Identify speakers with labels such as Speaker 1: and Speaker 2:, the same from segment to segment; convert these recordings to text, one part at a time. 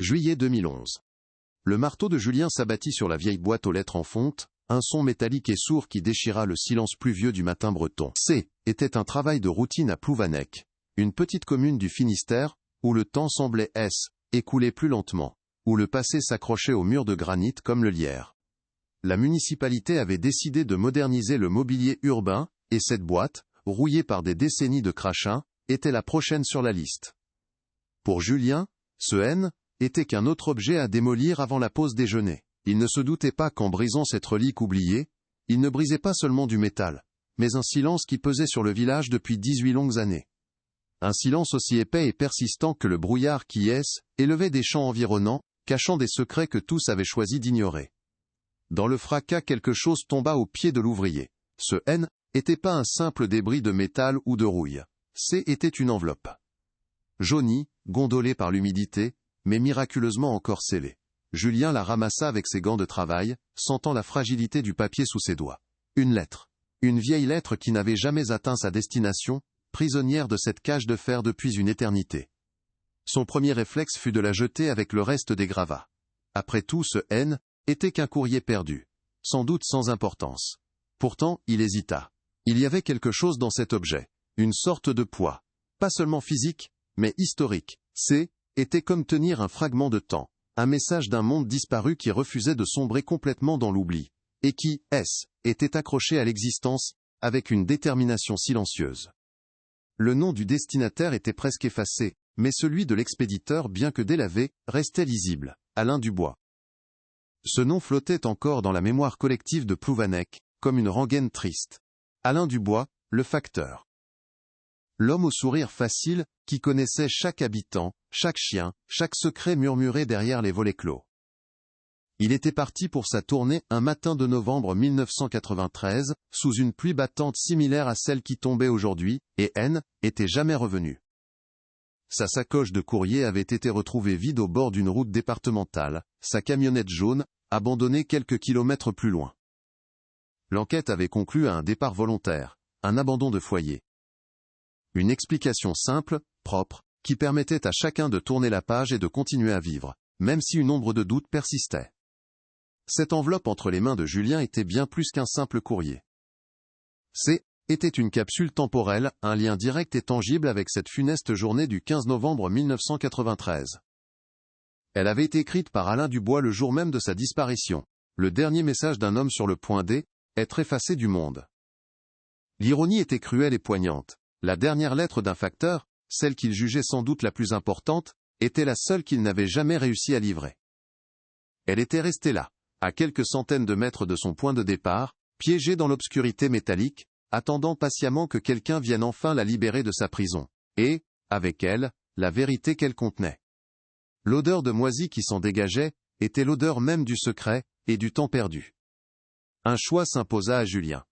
Speaker 1: Juillet 2011. Le marteau de Julien s'abattit sur la vieille boîte aux lettres en fonte, un son métallique et sourd qui déchira le silence pluvieux du matin breton. C était un travail de routine à Plouvanec, une petite commune du Finistère, où le temps semblait écouler plus lentement, où le passé s'accrochait aux murs de granit comme le lierre. La municipalité avait décidé de moderniser le mobilier urbain, et cette boîte, rouillée par des décennies de crachin, était la prochaine sur la liste. Pour Julien, ce N était qu'un autre objet à démolir avant la pause déjeuner. Il ne se doutait pas qu'en brisant cette relique oubliée, il ne brisait pas seulement du métal, mais un silence qui pesait sur le village depuis 18 longues années. Un silence aussi épais et persistant que le brouillard qui élevait des champs environnants, cachant des secrets que tous avaient choisi d'ignorer. Dans le fracas, quelque chose tomba au pied de l'ouvrier. Ce N n'était pas un simple débris de métal ou de rouille. C était une enveloppe. Jaunie, gondolée par l'humidité, mais miraculeusement encore scellée. Julien la ramassa avec ses gants de travail, sentant la fragilité du papier sous ses doigts. Une lettre. Une vieille lettre qui n'avait jamais atteint sa destination, prisonnière de cette cage de fer depuis une éternité. Son premier réflexe fut de la jeter avec le reste des gravats. Après tout, ce N était qu'un courrier perdu, sans doute sans importance. Pourtant, il hésita. Il y avait quelque chose dans cet objet, une sorte de poids, pas seulement physique, mais historique. C était comme tenir un fragment de temps, un message d'un monde disparu qui refusait de sombrer complètement dans l'oubli, et qui, était accroché à l'existence, avec une détermination silencieuse. Le nom du destinataire était presque effacé, mais celui de l'expéditeur, bien que délavé, restait lisible, Alain Dubois. Ce nom flottait encore dans la mémoire collective de Plouvanec, comme une rengaine triste. Alain Dubois, le facteur. L'homme au sourire facile, qui connaissait chaque habitant, chaque chien, chaque secret murmuré derrière les volets clos. Il était parti pour sa tournée un matin de novembre 1993, sous une pluie battante similaire à celle qui tombait aujourd'hui, et N était jamais revenu. Sa sacoche de courrier avait été retrouvée vide au bord d'une route départementale, sa camionnette jaune, abandonnée quelques kilomètres plus loin. L'enquête avait conclu à un départ volontaire, un abandon de foyer. Une explication simple, propre, qui permettait à chacun de tourner la page et de continuer à vivre, même si une ombre de doute persistait. Cette enveloppe entre les mains de Julien était bien plus qu'un simple courrier. C était une capsule temporelle, un lien direct et tangible avec cette funeste journée du 15 novembre 1993. Elle avait été écrite par Alain Dubois le jour même de sa disparition, le dernier message d'un homme sur le point d'être effacé du monde. L'ironie était cruelle et poignante. La dernière lettre d'un facteur, celle qu'il jugeait sans doute la plus importante, était la seule qu'il n'avait jamais réussi à livrer. Elle était restée là, à quelques centaines de mètres de son point de départ, piégée dans l'obscurité métallique, attendant patiemment que quelqu'un vienne enfin la libérer de sa prison, et, avec elle, la vérité qu'elle contenait. L'odeur de moisi qui s'en dégageait, était l'odeur même du secret, et du temps perdu. Un choix s'imposa à Julien.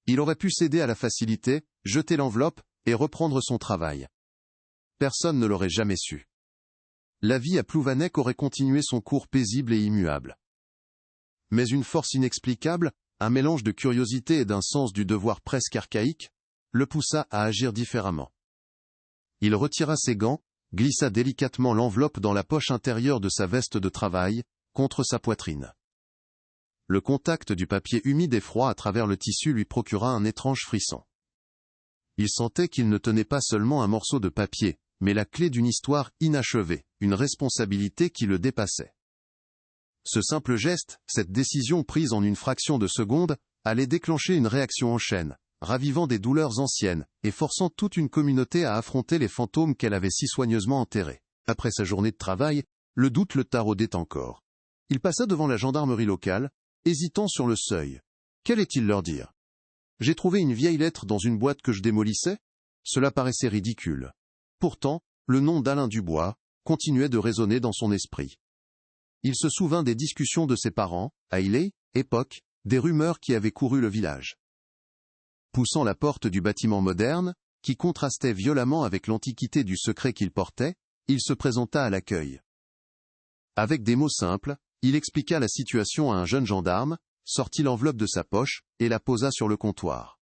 Speaker 1: Il aurait pu céder à la facilité, jeter l'enveloppe, et reprendre son travail. Personne ne l'aurait jamais su. La vie à Plouvanec aurait continué son cours paisible et immuable. Mais une force inexplicable, un mélange de curiosité et d'un sens du devoir presque archaïque, le poussa à agir différemment. Il retira ses gants, glissa délicatement l'enveloppe dans la poche intérieure de sa veste de travail, contre sa poitrine. Le contact du papier humide et froid à travers le tissu lui procura un étrange frisson. Il sentait qu'il ne tenait pas seulement un morceau de papier, mais la clé d'une histoire inachevée, une responsabilité qui le dépassait. Ce simple geste, cette décision prise en une fraction de seconde, allait déclencher une réaction en chaîne, ravivant des douleurs anciennes, et forçant toute une communauté à affronter les fantômes qu'elle avait si soigneusement enterrés. Après sa journée de travail, le doute le taraudait encore. Il passa devant la gendarmerie locale, hésitant sur le seuil. Qu'allait-il leur dire ? J'ai trouvé une vieille lettre dans une boîte que je démolissais ? Cela paraissait ridicule. Pourtant, le nom d'Alain Dubois continuait de résonner dans son esprit. Il se souvint des discussions de ses parents, à Iley, époque, des rumeurs qui avaient couru le village. Poussant la porte du bâtiment moderne, qui contrastait violemment avec l'antiquité du secret qu'il portait, il se présenta à l'accueil. Avec des mots simples, il expliqua la situation à un jeune gendarme, sortit l'enveloppe de sa poche, et la posa sur le comptoir.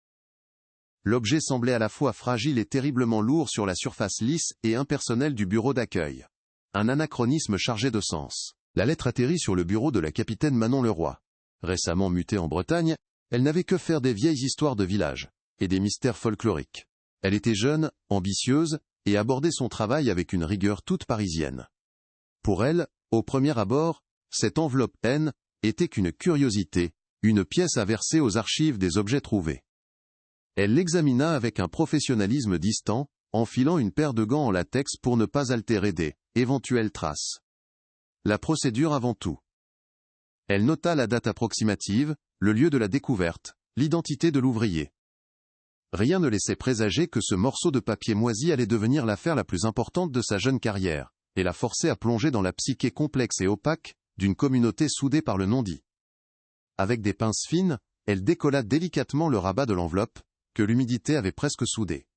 Speaker 1: L'objet semblait à la fois fragile et terriblement lourd sur la surface lisse et impersonnelle du bureau d'accueil. Un anachronisme chargé de sens. La lettre atterrit sur le bureau de la capitaine Manon Leroy. Récemment mutée en Bretagne, elle n'avait que faire des vieilles histoires de village et des mystères folkloriques. Elle était jeune, ambitieuse, et abordait son travail avec une rigueur toute parisienne. Pour elle, au premier abord, cette enveloppe N était qu'une curiosité, une pièce à verser aux archives des objets trouvés. Elle l'examina avec un professionnalisme distant, enfilant une paire de gants en latex pour ne pas altérer des éventuelles traces. La procédure avant tout. Elle nota la date approximative, le lieu de la découverte, l'identité de l'ouvrier. Rien ne laissait présager que ce morceau de papier moisi allait devenir l'affaire la plus importante de sa jeune carrière, et la forcer à plonger dans la psyché complexe et opaque d'une communauté soudée par le non-dit. Avec des pinces fines, elle décolla délicatement le rabat de l'enveloppe, que l'humidité avait presque soudé.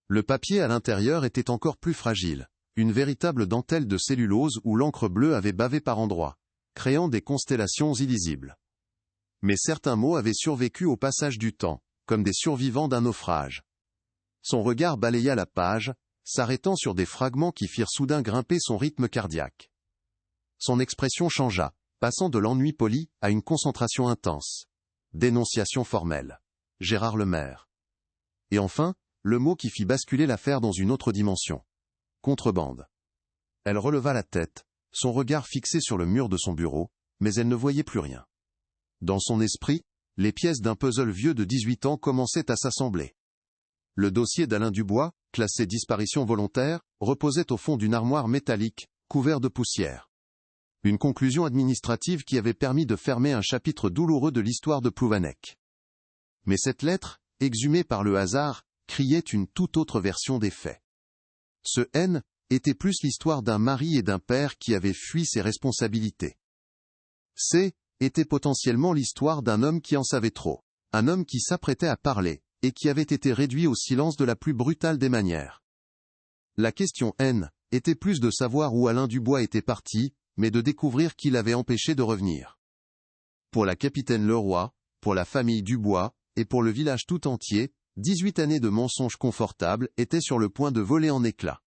Speaker 1: Le papier à l'intérieur était encore plus fragile, une véritable dentelle de cellulose où l'encre bleue avait bavé par endroits, créant des constellations illisibles. Mais certains mots avaient survécu au passage du temps, comme des survivants d'un naufrage. Son regard balaya la page, s'arrêtant sur des fragments qui firent soudain grimper son rythme cardiaque. Son expression changea, passant de l'ennui poli à une concentration intense. Dénonciation formelle. Gérard Lemaire. Et enfin, le mot qui fit basculer l'affaire dans une autre dimension. Contrebande. Elle releva la tête, son regard fixé sur le mur de son bureau, mais elle ne voyait plus rien. Dans son esprit, les pièces d'un puzzle vieux de 18 ans commençaient à s'assembler. Le dossier d'Alain Dubois, classé disparition volontaire, reposait au fond d'une armoire métallique, couvert de poussière. Une conclusion administrative qui avait permis de fermer un chapitre douloureux de l'histoire de Plouvanec. Mais cette lettre, exhumée par le hasard, criait une toute autre version des faits. Ce N était plus l'histoire d'un mari et d'un père qui avaient fui ses responsabilités. C était potentiellement l'histoire d'un homme qui en savait trop, un homme qui s'apprêtait à parler, et qui avait été réduit au silence de la plus brutale des manières. La question N était plus de savoir où Alain Dubois était parti, mais de découvrir qui l'avait empêché de revenir. Pour la capitaine Leroy, pour la famille Dubois, et pour le village tout entier, 18 années de mensonges confortables étaient sur le point de voler en éclats.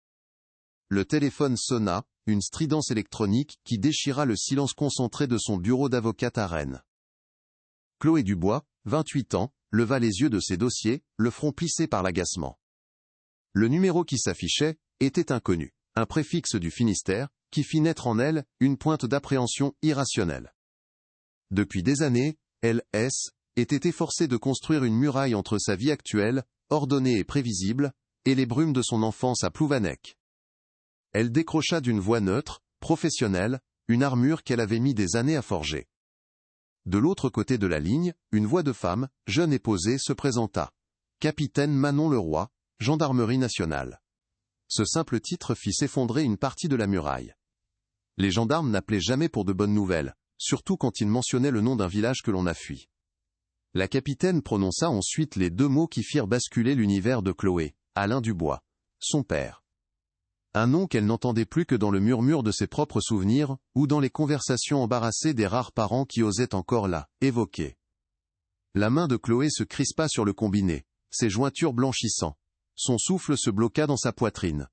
Speaker 1: Le téléphone sonna, une stridence électronique qui déchira le silence concentré de son bureau d'avocate à Rennes. Chloé Dubois, 28 ans, leva les yeux de ses dossiers, le front plissé par l'agacement. Le numéro qui s'affichait était inconnu, un préfixe du Finistère, qui fit naître en elle une pointe d'appréhension irrationnelle. Depuis des années, L.S. était efforcée de construire une muraille entre sa vie actuelle, ordonnée et prévisible, et les brumes de son enfance à Plouvanec. Elle décrocha d'une voix neutre, professionnelle, une armure qu'elle avait mis des années à forger. De l'autre côté de la ligne, une voix de femme, jeune et posée, se présenta. Capitaine Manon Leroy, Gendarmerie nationale. Ce simple titre fit s'effondrer une partie de la muraille. Les gendarmes n'appelaient jamais pour de bonnes nouvelles, surtout quand ils mentionnaient le nom d'un village que l'on a fui. La capitaine prononça ensuite les deux mots qui firent basculer l'univers de Chloé, Alain Dubois, son père. Un nom qu'elle n'entendait plus que dans le murmure de ses propres souvenirs, ou dans les conversations embarrassées des rares parents qui osaient encore la évoquer. La main de Chloé se crispa sur le combiné, ses jointures blanchissant. Son souffle se bloqua dans sa poitrine.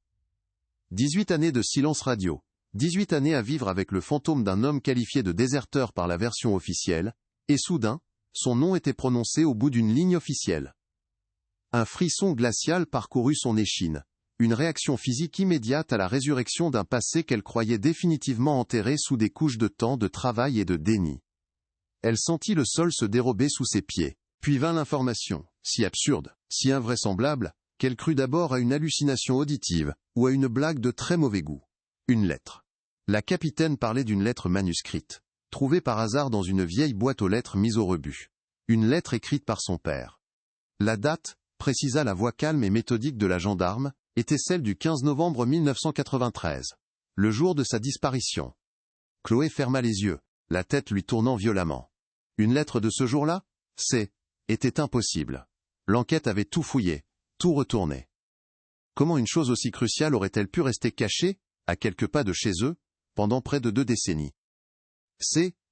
Speaker 1: 18 années de silence radio. 18 années à vivre avec le fantôme d'un homme qualifié de déserteur par la version officielle, et soudain, son nom était prononcé au bout d'une ligne officielle. Un frisson glacial parcourut son échine, une réaction physique immédiate à la résurrection d'un passé qu'elle croyait définitivement enterré sous des couches de temps de travail et de déni. Elle sentit le sol se dérober sous ses pieds, puis vint l'information, si absurde, si invraisemblable, qu'elle crut d'abord à une hallucination auditive, ou à une blague de très mauvais goût. Une lettre. La capitaine parlait d'une lettre manuscrite, trouvée par hasard dans une vieille boîte aux lettres mise au rebut. Une lettre écrite par son père. La date, précisa la voix calme et méthodique de la gendarme, était celle du 15 novembre 1993, le jour de sa disparition. Chloé ferma les yeux, la tête lui tournant violemment. Une lettre de ce jour-là, était impossible. L'enquête avait tout fouillé, tout retourné. Comment une chose aussi cruciale aurait-elle pu rester cachée, à quelques pas de chez eux, pendant près de 2 décennies?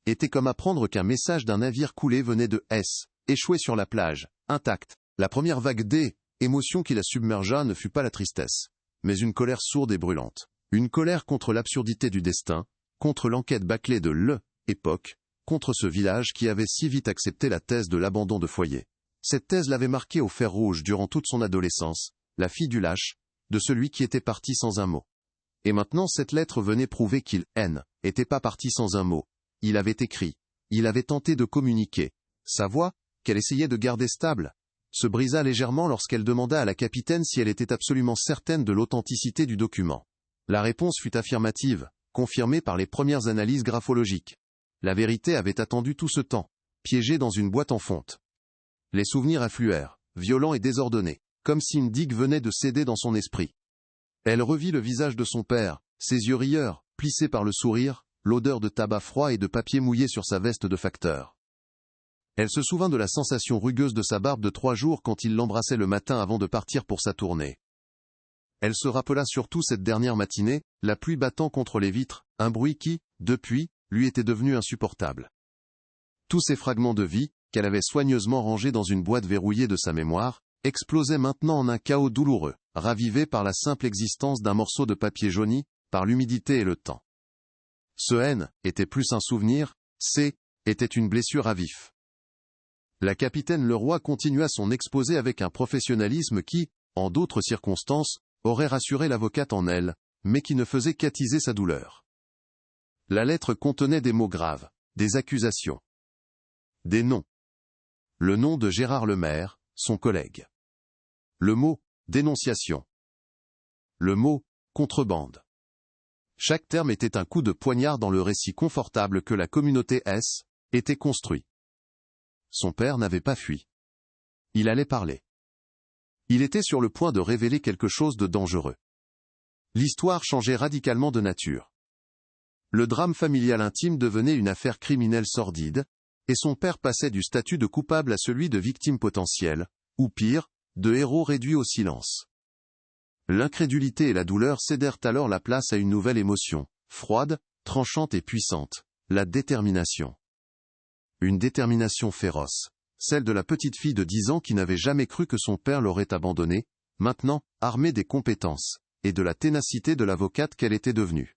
Speaker 1: Était comme apprendre qu'un message d'un navire coulé venait de S, échoué sur la plage, intact. La première vague d'émotion qui la submergea ne fut pas la tristesse, mais une colère sourde et brûlante. Une colère contre l'absurdité du destin, contre l'enquête bâclée de l'Époque, contre ce village qui avait si vite accepté la thèse de l'abandon de foyer. Cette thèse l'avait marquée au fer rouge durant toute son adolescence, la fille du lâche, de celui qui était parti sans un mot. Et maintenant cette lettre venait prouver qu'il n'était pas parti sans un mot. Il avait écrit, il avait tenté de communiquer. Sa voix, qu'elle essayait de garder stable, se brisa légèrement lorsqu'elle demanda à la capitaine si elle était absolument certaine de l'authenticité du document. La réponse fut affirmative, confirmée par les premières analyses graphologiques. La vérité avait attendu tout ce temps, piégée dans une boîte en fonte. Les souvenirs affluèrent, violents et désordonnés, comme si une digue venait de céder dans son esprit. Elle revit le visage de son père, ses yeux rieurs, plissés par le sourire, l'odeur de tabac froid et de papier mouillé sur sa veste de facteur. Elle se souvint de la sensation rugueuse de sa barbe de 3 jours quand il l'embrassait le matin avant de partir pour sa tournée. Elle se rappela surtout cette dernière matinée, la pluie battant contre les vitres, un bruit qui, depuis, lui était devenu insupportable. Tous ces fragments de vie, qu'elle avait soigneusement rangés dans une boîte verrouillée de sa mémoire, explosaient maintenant en un chaos douloureux, ravivé par la simple existence d'un morceau de papier jauni, par l'humidité et le temps. Ce était plus un souvenir, était une blessure à vif. La capitaine Leroy continua son exposé avec un professionnalisme qui, en d'autres circonstances, aurait rassuré l'avocate en elle, mais qui ne faisait qu'attiser sa douleur. La lettre contenait des mots graves, des accusations, des noms. Le nom de Gérard Lemaire, son collègue. Le mot « dénonciation ». Le mot « contrebande ». Chaque terme était un coup de poignard dans le récit confortable que la communauté était construit. Son père n'avait pas fui. Il allait parler. Il était sur le point de révéler quelque chose de dangereux. L'histoire changeait radicalement de nature. Le drame familial intime devenait une affaire criminelle sordide, et son père passait du statut de coupable à celui de victime potentielle, ou pire, de héros réduit au silence. L'incrédulité et la douleur cédèrent alors la place à une nouvelle émotion, froide, tranchante et puissante, la détermination. Une détermination féroce, celle de la petite fille de 10 ans qui n'avait jamais cru que son père l'aurait abandonnée, maintenant, armée des compétences, et de la ténacité de l'avocate qu'elle était devenue.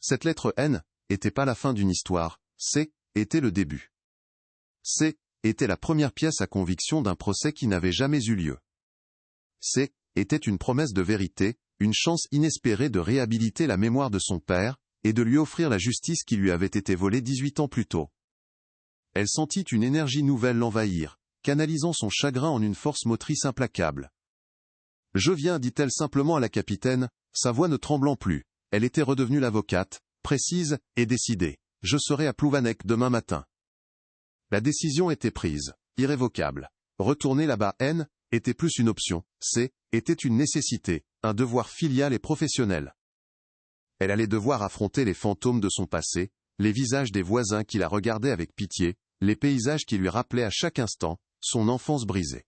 Speaker 1: Cette lettre N était pas la fin d'une histoire, était le début. Était la première pièce à conviction d'un procès qui n'avait jamais eu lieu. Était une promesse de vérité, une chance inespérée de réhabiliter la mémoire de son père, et de lui offrir la justice qui lui avait été volée 18 ans plus tôt. Elle sentit une énergie nouvelle l'envahir, canalisant son chagrin en une force motrice implacable. « Je viens » dit-elle simplement à la capitaine, sa voix ne tremblant plus. Elle était redevenue l'avocate, précise et décidée. « Je serai à Plouvanec demain matin. » La décision était prise, irrévocable. Retourner là-bas était plus une option, était une nécessité, un devoir filial et professionnel. Elle allait devoir affronter les fantômes de son passé, les visages des voisins qui la regardaient avec pitié, les paysages qui lui rappelaient à chaque instant son enfance brisée.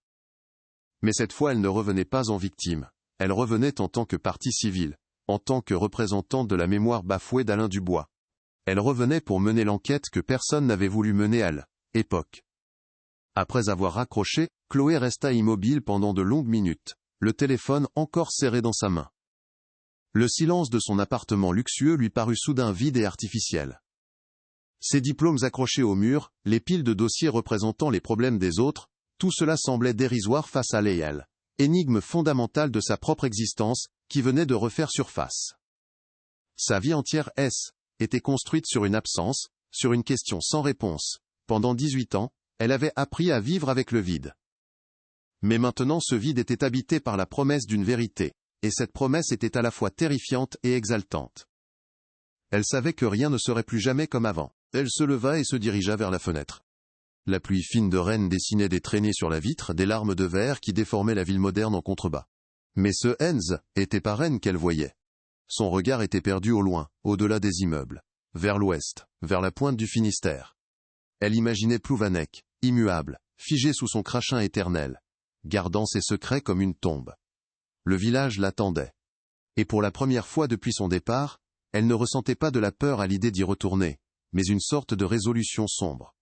Speaker 1: Mais cette fois elle ne revenait pas en victime, elle revenait en tant que partie civile, en tant que représentante de la mémoire bafouée d'Alain Dubois. Elle revenait pour mener l'enquête que personne n'avait voulu mener à l'époque. Après avoir raccroché, Chloé resta immobile pendant de longues minutes, le téléphone encore serré dans sa main. Le silence de son appartement luxueux lui parut soudain vide et artificiel. Ses diplômes accrochés au mur, les piles de dossiers représentant les problèmes des autres, tout cela semblait dérisoire face à l'EL, énigme fondamentale de sa propre existence, qui venait de refaire surface. Sa vie entière était construite sur une absence, sur une question sans réponse. Pendant 18 ans, elle avait appris à vivre avec le vide. Mais maintenant ce vide était habité par la promesse d'une vérité, et cette promesse était à la fois terrifiante et exaltante. Elle savait que rien ne serait plus jamais comme avant. Elle se leva et se dirigea vers la fenêtre. La pluie fine de Rennes dessinait des traînées sur la vitre, des larmes de verre qui déformaient la ville moderne en contrebas. Mais ce était pas Rennes qu'elle voyait. Son regard était perdu au loin, au-delà des immeubles, vers l'ouest, vers la pointe du Finistère. Elle imaginait Plouvanec, immuable, figé sous son crachin éternel, gardant ses secrets comme une tombe. Le village l'attendait. Et pour la première fois depuis son départ, elle ne ressentait pas de la peur à l'idée d'y retourner, mais une sorte de résolution sombre.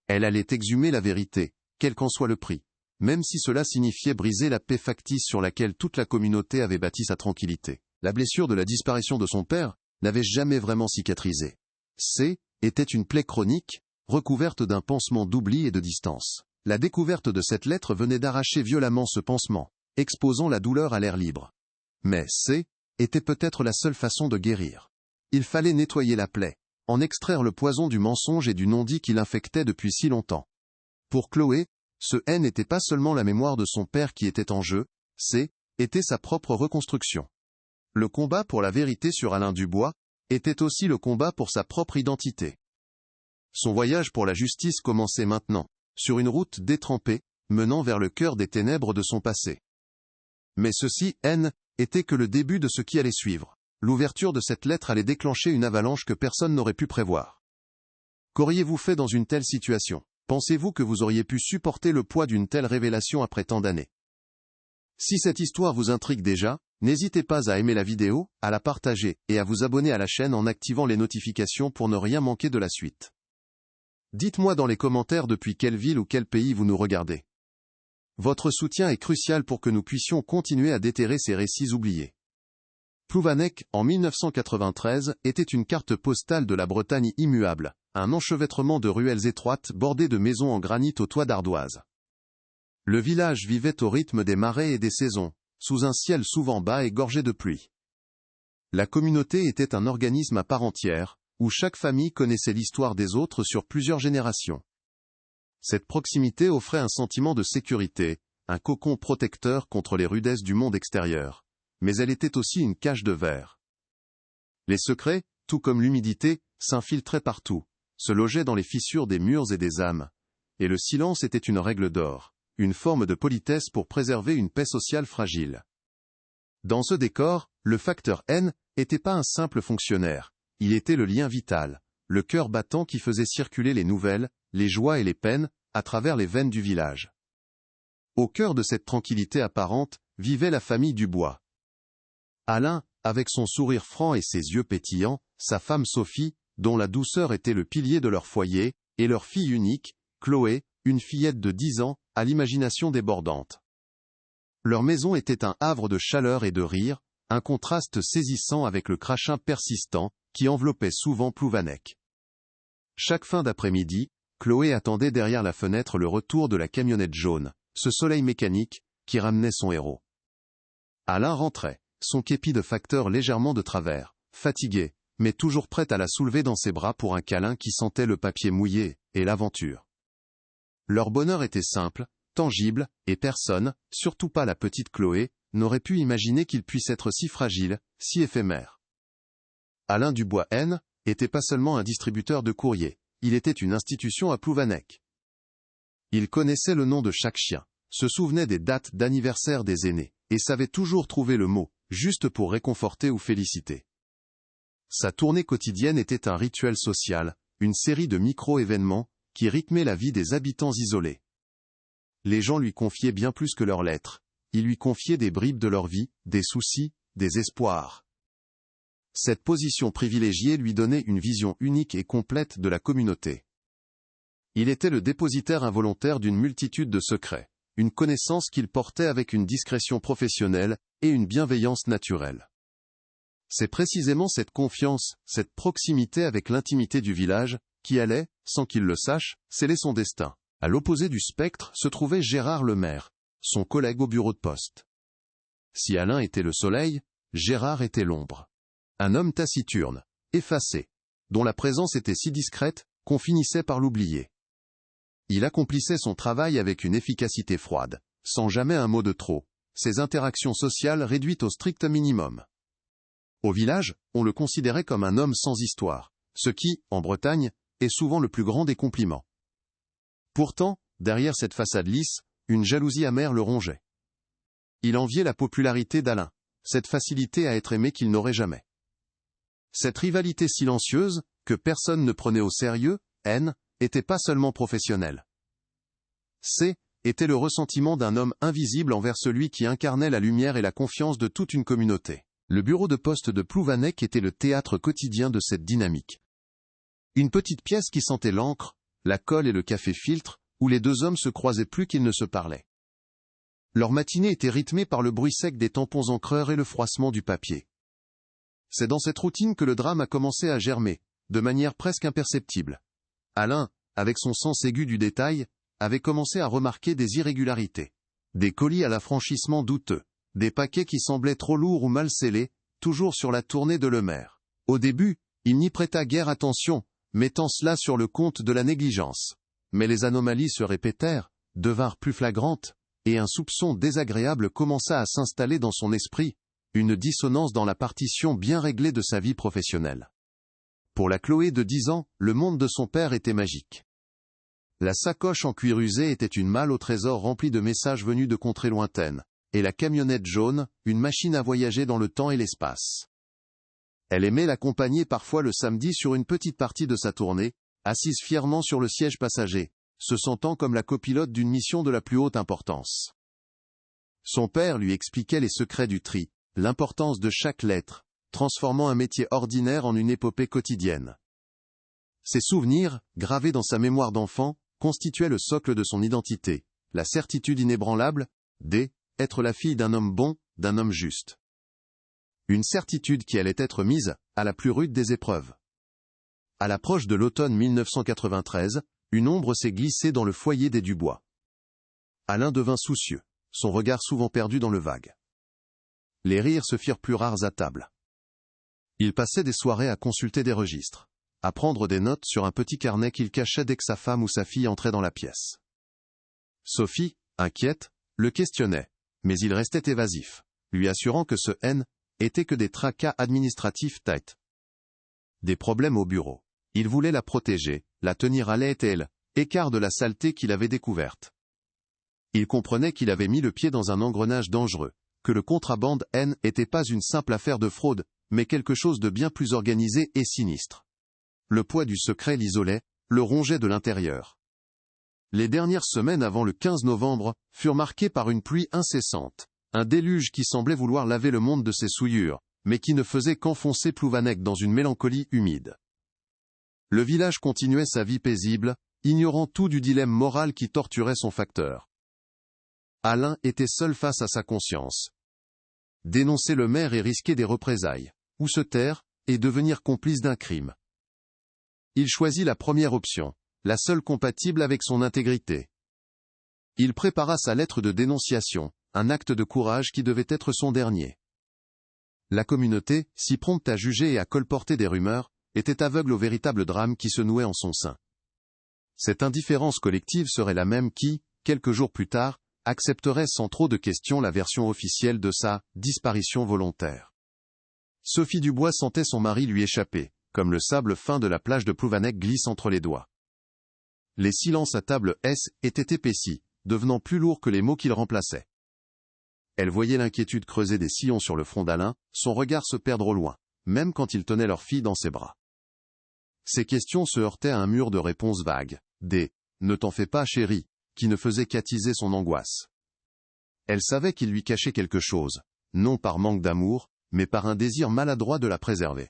Speaker 1: Elle allait exhumer la vérité, quel qu'en soit le prix, même si cela signifiait briser la paix factice sur laquelle toute la communauté avait bâti sa tranquillité. La blessure de la disparition de son père n'avait jamais vraiment cicatrisé. C était une plaie chronique, recouverte d'un pansement d'oubli et de distance. La découverte de cette lettre venait d'arracher violemment ce pansement, exposant la douleur à l'air libre. Mais C était peut-être la seule façon de guérir. Il fallait nettoyer la plaie, en extraire le poison du mensonge et du non-dit qui l'infectait depuis si longtemps. Pour Chloé, ce N n'était pas seulement la mémoire de son père qui était en jeu, C était sa propre reconstruction. Le combat pour la vérité sur Alain Dubois était aussi le combat pour sa propre identité. Son voyage pour la justice commençait maintenant, sur une route détrempée, menant vers le cœur des ténèbres de son passé. Mais ceci, N, était que le début de ce qui allait suivre. L'ouverture de cette lettre allait déclencher une avalanche que personne n'aurait pu prévoir. Qu'auriez-vous fait dans une telle situation? Pensez-vous que vous auriez pu supporter le poids d'une telle révélation après tant d'années? Si cette histoire vous intrigue déjà, n'hésitez pas à aimer la vidéo, à la partager et à vous abonner à la chaîne en activant les notifications pour ne rien manquer de la suite. Dites-moi dans les commentaires depuis quelle ville ou quel pays vous nous regardez. Votre soutien est crucial pour que nous puissions continuer à déterrer ces récits oubliés. Plouvanec, en 1993, était une carte postale de la Bretagne immuable, un enchevêtrement de ruelles étroites bordées de maisons en granit aux toits d'ardoise. Le village vivait au rythme des marées et des saisons, sous un ciel souvent bas et gorgé de pluie. La communauté était un organisme à part entière, où chaque famille connaissait l'histoire des autres sur plusieurs générations. Cette proximité offrait un sentiment de sécurité, un cocon protecteur contre les rudesses du monde extérieur. Mais elle était aussi une cage de verre. Les secrets, tout comme l'humidité, s'infiltraient partout, se logeaient dans les fissures des murs et des âmes. Et le silence était une règle d'or, une forme de politesse pour préserver une paix sociale fragile. Dans ce décor, le facteur N n'était pas un simple fonctionnaire, il était le lien vital, le cœur battant qui faisait circuler les nouvelles, les joies et les peines, à travers les veines du village. Au cœur de cette tranquillité apparente, vivait la famille Dubois. Alain, avec son sourire franc et ses yeux pétillants, sa femme Sophie, dont la douceur était le pilier de leur foyer, et leur fille unique, Chloé, une fillette de 10 ans, à l'imagination débordante. Leur maison était un havre de chaleur et de rire, un contraste saisissant avec le crachin persistant, qui enveloppait souvent Plouvanec. Chaque fin d'après-midi, Chloé attendait derrière la fenêtre le retour de la camionnette jaune, ce soleil mécanique, qui ramenait son héros. Alain rentrait, son képi de facteur légèrement de travers, fatigué, mais toujours prêt à la soulever dans ses bras pour un câlin qui sentait le papier mouillé, et l'aventure. Leur bonheur était simple, tangible, et personne, surtout pas la petite Chloé, n'aurait pu imaginer qu'il puisse être si fragile, si éphémère. Alain Dubois N était pas seulement un distributeur de courrier, il était une institution à Plouvanec. Il connaissait le nom de chaque chien, se souvenait des dates d'anniversaire des aînés, et savait toujours trouver le mot, juste pour réconforter ou féliciter. Sa tournée quotidienne était un rituel social, une série de micro-événements, qui rythmaient la vie des habitants isolés. Les gens lui confiaient bien plus que leurs lettres, ils lui confiaient des bribes de leur vie, des soucis, des espoirs. Cette position privilégiée lui donnait une vision unique et complète de la communauté. Il était le dépositaire involontaire d'une multitude de secrets, une connaissance qu'il portait avec une discrétion professionnelle et une bienveillance naturelle. C'est précisément cette confiance, cette proximité avec l'intimité du village, qui allait, sans qu'il le sache, sceller son destin. À l'opposé du spectre se trouvait Gérard le maire, son collègue au bureau de poste. Si Alain était le soleil, Gérard était l'ombre. Un homme taciturne, effacé, dont la présence était si discrète qu'on finissait par l'oublier. Il accomplissait son travail avec une efficacité froide, sans jamais un mot de trop, ses interactions sociales réduites au strict minimum. Au village, on le considérait comme un homme sans histoire, ce qui, en Bretagne, est souvent le plus grand des compliments. Pourtant, derrière cette façade lisse, une jalousie amère le rongeait. Il enviait la popularité d'Alain, cette facilité à être aimé qu'il n'aurait jamais. Cette rivalité silencieuse, que personne ne prenait au sérieux, N, était pas seulement professionnelle. C, était le ressentiment d'un homme invisible envers celui qui incarnait la lumière et la confiance de toute une communauté. Le bureau de poste de Plouvanec était le théâtre quotidien de cette dynamique. Une petite pièce qui sentait l'encre, la colle et le café-filtre, où les deux hommes se croisaient plus qu'ils ne se parlaient. Leur matinée était rythmée par le bruit sec des tampons encreurs et le froissement du papier. C'est dans cette routine que le drame a commencé à germer, de manière presque imperceptible. Alain, avec son sens aigu du détail, avait commencé à remarquer des irrégularités. Des colis à l'affranchissement douteux, des paquets qui semblaient trop lourds ou mal scellés, toujours sur la tournée de Lemaire. Au début, il n'y prêta guère attention, mettant cela sur le compte de la négligence. Mais les anomalies se répétèrent, devinrent plus flagrantes, et un soupçon désagréable commença à s'installer dans son esprit, une dissonance dans la partition bien réglée de sa vie professionnelle. Pour la Chloé de 10 ans, le monde de son père était magique. La sacoche en cuir usé était une malle au trésor remplie de messages venus de contrées lointaines, et la camionnette jaune, une machine à voyager dans le temps et l'espace. Elle aimait l'accompagner parfois le samedi sur une petite partie de sa tournée, assise fièrement sur le siège passager, se sentant comme la copilote d'une mission de la plus haute importance. Son père lui expliquait les secrets du tri, l'importance de chaque lettre, transformant un métier ordinaire en une épopée quotidienne. Ses souvenirs, gravés dans sa mémoire d'enfant, constituaient le socle de son identité, la certitude inébranlable d'être la fille d'un homme bon, d'un homme juste. Une certitude qui allait être mise à la plus rude des épreuves. À l'approche de l'automne 1993, une ombre s'est glissée dans le foyer des Dubois. Alain devint soucieux, son regard souvent perdu dans le vague. Les rires se firent plus rares à table. Il passait des soirées à consulter des registres, à prendre des notes sur un petit carnet qu'il cachait dès que sa femme ou sa fille entrait dans la pièce. Sophie, inquiète, le questionnait, mais il restait évasif, lui assurant que ce N était que des tracas administratifs têtes. Des problèmes au bureau. Il voulait la protéger, la tenir à l'aile, écart de la saleté qu'il avait découverte. Il comprenait qu'il avait mis le pied dans un engrenage dangereux, que le contrabande N n'était pas une simple affaire de fraude, mais quelque chose de bien plus organisé et sinistre. Le poids du secret l'isolait, le rongeait de l'intérieur. Les dernières semaines avant le 15 novembre furent marquées par une pluie incessante, un déluge qui semblait vouloir laver le monde de ses souillures, mais qui ne faisait qu'enfoncer Plouvanec dans une mélancolie humide. Le village continuait sa vie paisible, ignorant tout du dilemme moral qui torturait son facteur. Alain était seul face à sa conscience. Dénoncer le maire et risquer des représailles, ou se taire, et devenir complice d'un crime. Il choisit la première option, la seule compatible avec son intégrité. Il prépara sa lettre de dénonciation, un acte de courage qui devait être son dernier. La communauté, si prompte à juger et à colporter des rumeurs, était aveugle au véritable drame qui se nouait en son sein. Cette indifférence collective serait la même qui, quelques jours plus tard, accepterait sans trop de questions la version officielle de sa disparition volontaire. Sophie Dubois sentait son mari lui échapper, comme le sable fin de la plage de Plouvanec glisse entre les doigts. Les silences à table étaient épaissis, devenant plus lourds que les mots qu'ils remplaçaient. Elle voyait l'inquiétude creuser des sillons sur le front d'Alain, son regard se perdre au loin, même quand il tenait leur fille dans ses bras. Ces questions se heurtaient à un mur de réponses vagues, des « ne t'en fais pas chérie », qui ne faisaient qu'attiser son angoisse. Elle savait qu'il lui cachait quelque chose, non par manque d'amour, mais par un désir maladroit de la préserver.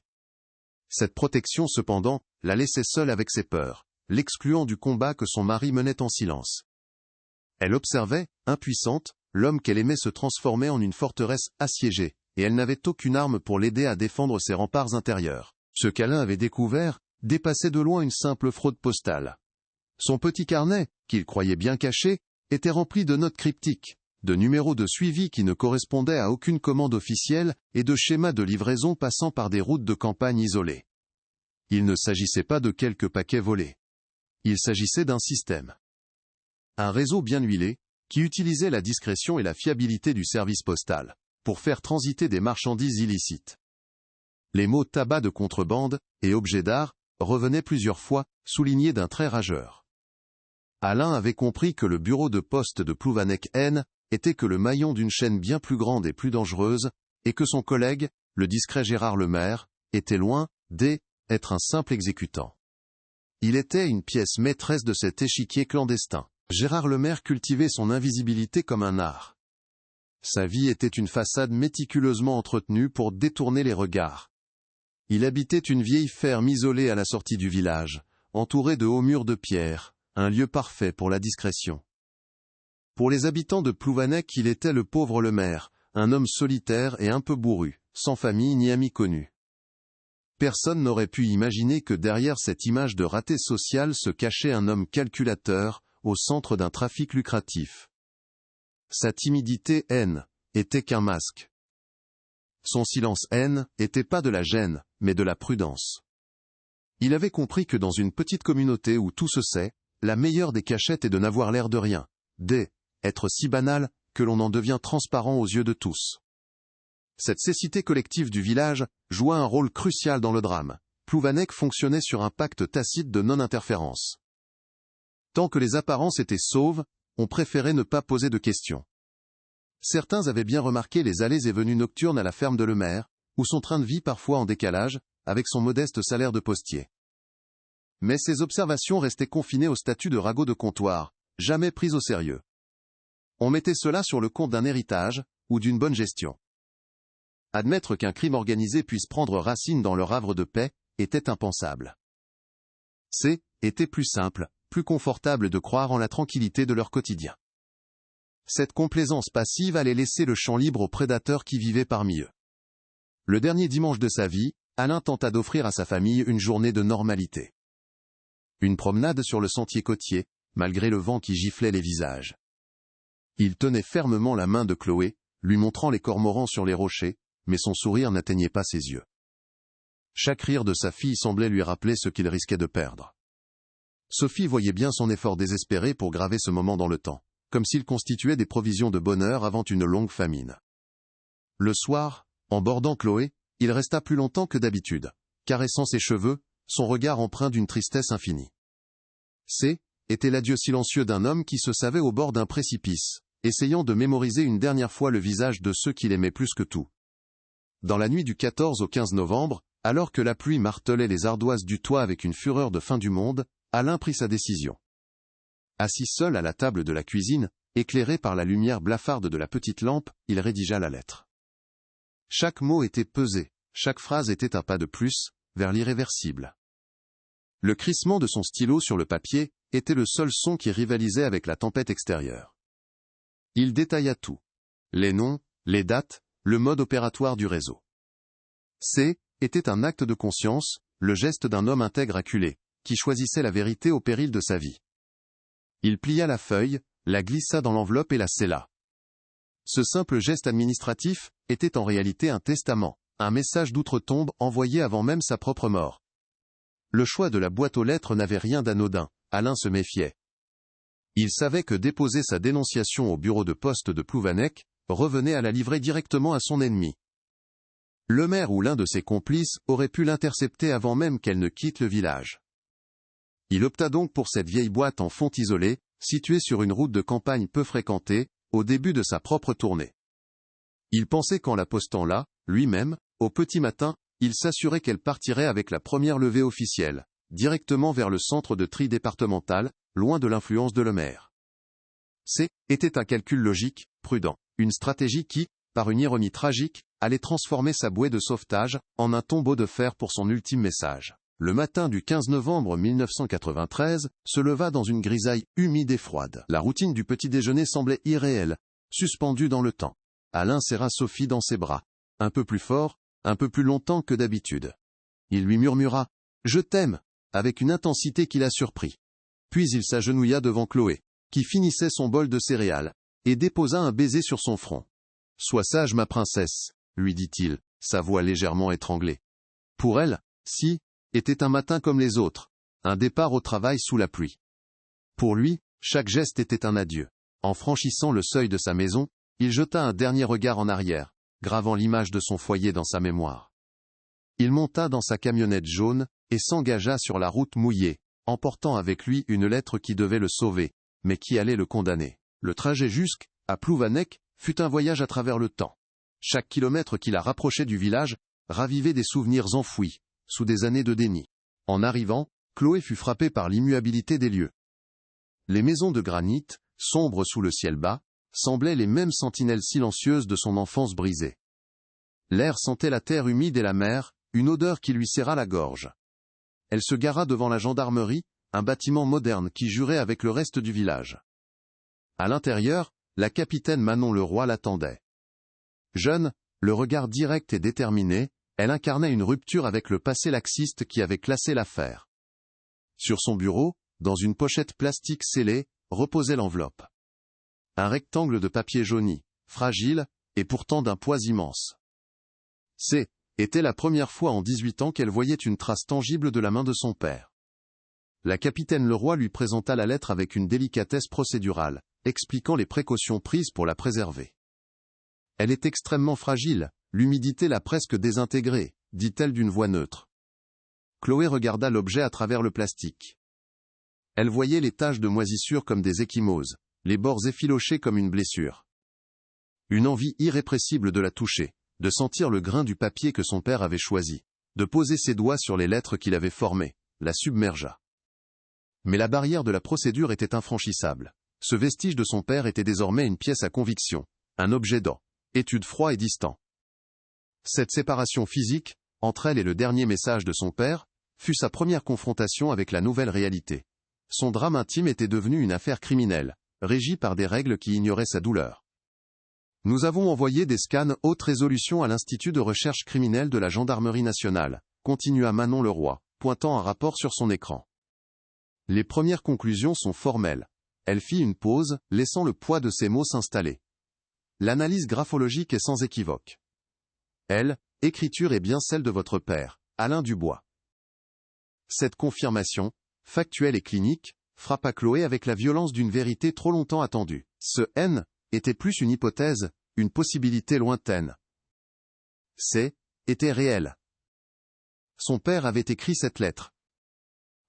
Speaker 1: Cette protection cependant, la laissait seule avec ses peurs, l'excluant du combat que son mari menait en silence. Elle observait, impuissante, l'homme qu'elle aimait se transformer en une forteresse assiégée, et elle n'avait aucune arme pour l'aider à défendre ses remparts intérieurs. Ce qu'Alain avait découvert dépassait de loin une simple fraude postale. Son petit carnet, qu'il croyait bien caché, était rempli de notes cryptiques, de numéros de suivi qui ne correspondaient à aucune commande officielle et de schémas de livraison passant par des routes de campagne isolées. Il ne s'agissait pas de quelques paquets volés. Il s'agissait d'un système. Un réseau bien huilé, qui utilisait la discrétion et la fiabilité du service postal, pour faire transiter des marchandises illicites. Les mots tabac de contrebande et objets d'art revenaient plusieurs fois, soulignés d'un trait rageur. Alain avait compris que le bureau de poste de Plouvanec N était que le maillon d'une chaîne bien plus grande et plus dangereuse, et que son collègue, le discret Gérard Lemaire, était loin d'être un simple exécutant. Il était une pièce maîtresse de cet échiquier clandestin. Gérard Lemaire cultivait son invisibilité comme un art. Sa vie était une façade méticuleusement entretenue pour détourner les regards. Il habitait une vieille ferme isolée à la sortie du village, entourée de hauts murs de pierre, un lieu parfait pour la discrétion. Pour les habitants de Plouvanec, il était le pauvre Lemaire, un homme solitaire et un peu bourru, sans famille ni amis connus. Personne n'aurait pu imaginer que derrière cette image de raté social se cachait un homme calculateur, au centre d'un trafic lucratif. Sa timidité haine était qu'un masque. Son silence haine était pas de la gêne, mais de la prudence. Il avait compris que dans une petite communauté où tout se sait, la meilleure des cachettes est de n'avoir l'air de rien, être si banal, que l'on en devient transparent aux yeux de tous. Cette cécité collective du village joua un rôle crucial dans le drame. Plouvanec fonctionnait sur un pacte tacite de non-interférence. Tant que les apparences étaient sauves, on préférait ne pas poser de questions. Certains avaient bien remarqué les allées et venues nocturnes à la ferme de Lemaire, ou son train de vie parfois en décalage, avec son modeste salaire de postier. Mais ces observations restaient confinées au statut de ragot de comptoir, jamais prises au sérieux. On mettait cela sur le compte d'un héritage, ou d'une bonne gestion. Admettre qu'un crime organisé puisse prendre racine dans leur havre de paix, était impensable. Était plus simple, plus confortable de croire en la tranquillité de leur quotidien. Cette complaisance passive allait laisser le champ libre aux prédateurs qui vivaient parmi eux. Le dernier dimanche de sa vie, Alain tenta d'offrir à sa famille une journée de normalité. Une promenade sur le sentier côtier, malgré le vent qui giflait les visages. Il tenait fermement la main de Chloé, lui montrant les cormorans sur les rochers, mais son sourire n'atteignait pas ses yeux. Chaque rire de sa fille semblait lui rappeler ce qu'il risquait de perdre. Sophie voyait bien son effort désespéré pour graver ce moment dans le temps, comme s'il constituait des provisions de bonheur avant une longue famine. Le soir, en bordant Chloé, il resta plus longtemps que d'habitude, caressant ses cheveux, son regard empreint d'une tristesse infinie. Était l'adieu silencieux d'un homme qui se savait au bord d'un précipice, essayant de mémoriser une dernière fois le visage de ceux qu'il aimait plus que tout. Dans la nuit du 14 au 15 novembre, alors que la pluie martelait les ardoises du toit avec une fureur de fin du monde, Alain prit sa décision. Assis seul à la table de la cuisine, éclairé par la lumière blafarde de la petite lampe, il rédigea la lettre. Chaque mot était pesé, chaque phrase était un pas de plus, vers l'irréversible. Le crissement de son stylo sur le papier était le seul son qui rivalisait avec la tempête extérieure. Il détailla tout. Les noms, les dates, le mode opératoire du réseau. Était un acte de conscience, le geste d'un homme intègre acculé, qui choisissait la vérité au péril de sa vie. Il plia la feuille, la glissa dans l'enveloppe et la scella. Ce simple geste administratif était en réalité un testament, un message d'outre-tombe envoyé avant même sa propre mort. Le choix de la boîte aux lettres n'avait rien d'anodin, Alain se méfiait. Il savait que déposer sa dénonciation au bureau de poste de Plouvanec revenait à la livrer directement à son ennemi. Lemaire ou l'un de ses complices aurait pu l'intercepter avant même qu'elle ne quitte le village. Il opta donc pour cette vieille boîte en fonte isolée, située sur une route de campagne peu fréquentée, au début de sa propre tournée. Il pensait qu'en la postant là, lui-même, au petit matin, il s'assurait qu'elle partirait avec la première levée officielle, directement vers le centre de tri départemental, loin de l'influence de Lemaire. Était un calcul logique, prudent, une stratégie qui, par une ironie tragique, allait transformer sa bouée de sauvetage en un tombeau de fer pour son ultime message. Le matin du 15 novembre 1993 se leva dans une grisaille humide et froide. La routine du petit déjeuner semblait irréelle, suspendue dans le temps. Alain serra Sophie dans ses bras, un peu plus fort, un peu plus longtemps que d'habitude. Il lui murmura « Je t'aime » avec une intensité qui la surprit. Puis il s'agenouilla devant Chloé, qui finissait son bol de céréales, et déposa un baiser sur son front. « Sois sage ma princesse », lui dit-il, sa voix légèrement étranglée. Pour elle, était un matin comme les autres, un départ au travail sous la pluie. Pour lui, chaque geste était un adieu. En franchissant le seuil de sa maison, il jeta un dernier regard en arrière, gravant l'image de son foyer dans sa mémoire. Il monta dans sa camionnette jaune, et s'engagea sur la route mouillée, emportant avec lui une lettre qui devait le sauver, mais qui allait le condamner. Le trajet jusqu'à Plouvanec fut un voyage à travers le temps. Chaque kilomètre qui la rapprochait du village ravivait des souvenirs enfouis, sous des années de déni. En arrivant, Chloé fut frappée par l'immuabilité des lieux. Les maisons de granit, sombres sous le ciel bas, semblaient les mêmes sentinelles silencieuses de son enfance brisée. L'air sentait la terre humide et la mer, une odeur qui lui serra la gorge. Elle se gara devant la gendarmerie, un bâtiment moderne qui jurait avec le reste du village. À l'intérieur, la capitaine Manon Leroy l'attendait. Jeune, le regard direct et déterminé, Elle incarnait une rupture avec le passé laxiste qui avait classé l'affaire. Sur son bureau, dans une pochette plastique scellée, reposait l'enveloppe. Un rectangle de papier jauni, fragile, et pourtant d'un poids immense. Était la première fois en 18 ans qu'elle voyait une trace tangible de la main de son père. La capitaine Leroy lui présenta la lettre avec une délicatesse procédurale, expliquant les précautions prises pour la préserver. Elle est extrêmement fragile, l'humidité l'a presque désintégrée, dit-elle d'une voix neutre. Chloé regarda l'objet à travers le plastique. Elle voyait les taches de moisissure comme des ecchymoses, les bords effilochés comme une blessure. Une envie irrépressible de la toucher, de sentir le grain du papier que son père avait choisi, de poser ses doigts sur les lettres qu'il avait formées, la submergea. Mais la barrière de la procédure était infranchissable. Ce vestige de son père était désormais une pièce à conviction, un objet d'étude froid et distant. Cette séparation physique, entre elle et le dernier message de son père, fut sa première confrontation avec la nouvelle réalité. Son drame intime était devenu une affaire criminelle, régie par des règles qui ignoraient sa douleur. Nous avons envoyé des scans haute résolution à l'Institut de recherche criminelle de la Gendarmerie nationale, continua Manon Leroy, pointant un rapport sur son écran. Les premières conclusions sont formelles. Elle fit une pause, laissant le poids de ses mots s'installer. L'analyse graphologique est sans équivoque. Écriture est bien celle de votre père, Alain Dubois. Cette confirmation, factuelle et clinique, frappa Chloé avec la violence d'une vérité trop longtemps attendue. Ce N était plus une hypothèse, une possibilité lointaine. Était réel. Son père avait écrit cette lettre.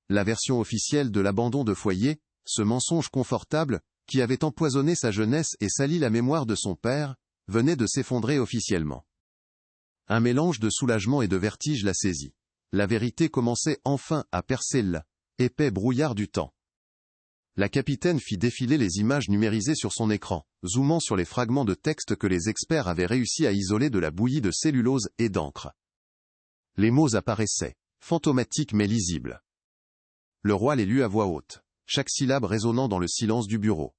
Speaker 1: La version officielle de l'abandon de foyer, ce mensonge confortable, qui avait empoisonné sa jeunesse et sali la mémoire de son père, venait de s'effondrer officiellement. Un mélange de soulagement et de vertige la saisit. La vérité commençait enfin à percer l'épais brouillard du temps. La capitaine fit défiler les images numérisées sur son écran, zoomant sur les fragments de texte que les experts avaient réussi à isoler de la bouillie de cellulose et d'encre. Les mots apparaissaient, fantomatiques mais lisibles. Leroy les lut à voix haute, chaque syllabe résonnant dans le silence du bureau.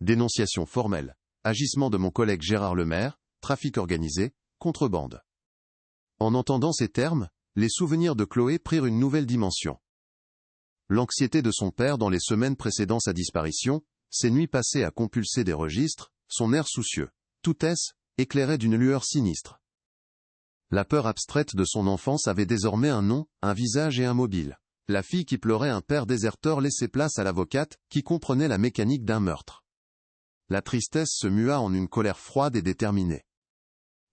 Speaker 1: Dénonciation formelle, agissement de mon collègue Gérard Lemaire, trafic organisé, contrebande. En entendant ces termes, les souvenirs de Chloé prirent une nouvelle dimension. L'anxiété de son père dans les semaines précédant sa disparition, ses nuits passées à compulser des registres, son air soucieux, tout éclairait d'une lueur sinistre. La peur abstraite de son enfance avait désormais un nom, un visage et un mobile. La fille qui pleurait un père déserteur laissait place à l'avocate, qui comprenait la mécanique d'un meurtre. La tristesse se mua en une colère froide et déterminée.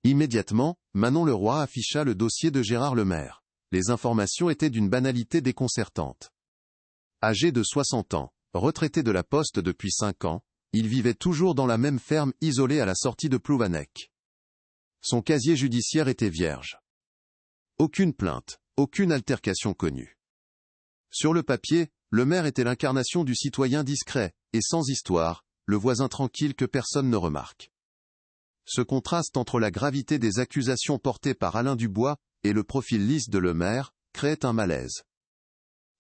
Speaker 1: Immédiatement, Manon Leroy afficha le dossier de Gérard Lemaire. Les informations étaient d'une banalité déconcertante. Âgé de 60 ans, retraité de la poste depuis 5 ans, il vivait toujours dans la même ferme isolée à la sortie de Plouvanec. Son casier judiciaire était vierge. Aucune plainte, aucune altercation connue. Sur le papier, le maire était l'incarnation du citoyen discret, et sans histoire, le voisin tranquille que personne ne remarque. Ce contraste entre la gravité des accusations portées par Alain Dubois et le profil lisse de Lemaire créait un malaise.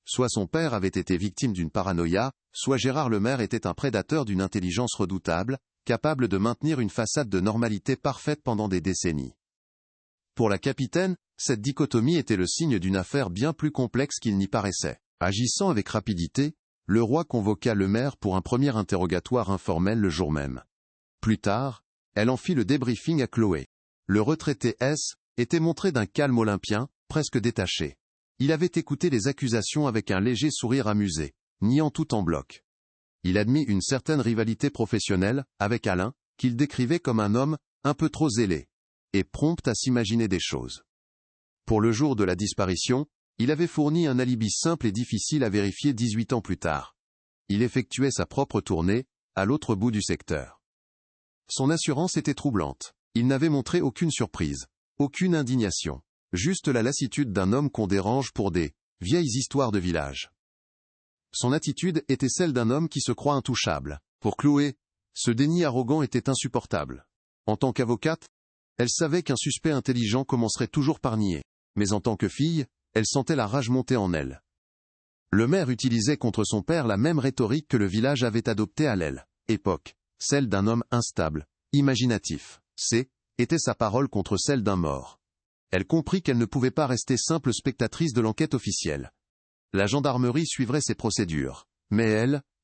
Speaker 1: Soit son père avait été victime d'une paranoïa, soit Gérard Lemaire était un prédateur d'une intelligence redoutable, capable de maintenir une façade de normalité parfaite pendant des décennies. Pour la capitaine, cette dichotomie était le signe d'une affaire bien plus complexe qu'il n'y paraissait. Agissant avec rapidité, Leroy convoqua Lemaire pour un premier interrogatoire informel le jour même. Plus tard, elle en fit le débriefing à Chloé. Le retraité était montré d'un calme olympien, presque détaché. Il avait écouté les accusations avec un léger sourire amusé, niant tout en bloc. Il admit une certaine rivalité professionnelle, avec Alain, qu'il décrivait comme un homme, un peu trop zélé, et prompt à s'imaginer des choses. Pour le jour de la disparition, il avait fourni un alibi simple et difficile à vérifier 18 ans plus tard. Il effectuait sa propre tournée, à l'autre bout du secteur. Son assurance était troublante. Il n'avait montré aucune surprise, aucune indignation. Juste la lassitude d'un homme qu'on dérange pour des vieilles histoires de village. Son attitude était celle d'un homme qui se croit intouchable. Pour Chloé, ce déni arrogant était insupportable. En tant qu'avocate, elle savait qu'un suspect intelligent commencerait toujours par nier. Mais en tant que fille, elle sentait la rage monter en elle. Le maire utilisait contre son père la même rhétorique que le village avait adoptée à l'époque, celle d'un homme instable, imaginatif. Était sa parole contre celle d'un mort. Elle comprit qu'elle ne pouvait pas rester simple spectatrice de l'enquête officielle. La gendarmerie suivrait ses procédures. Mais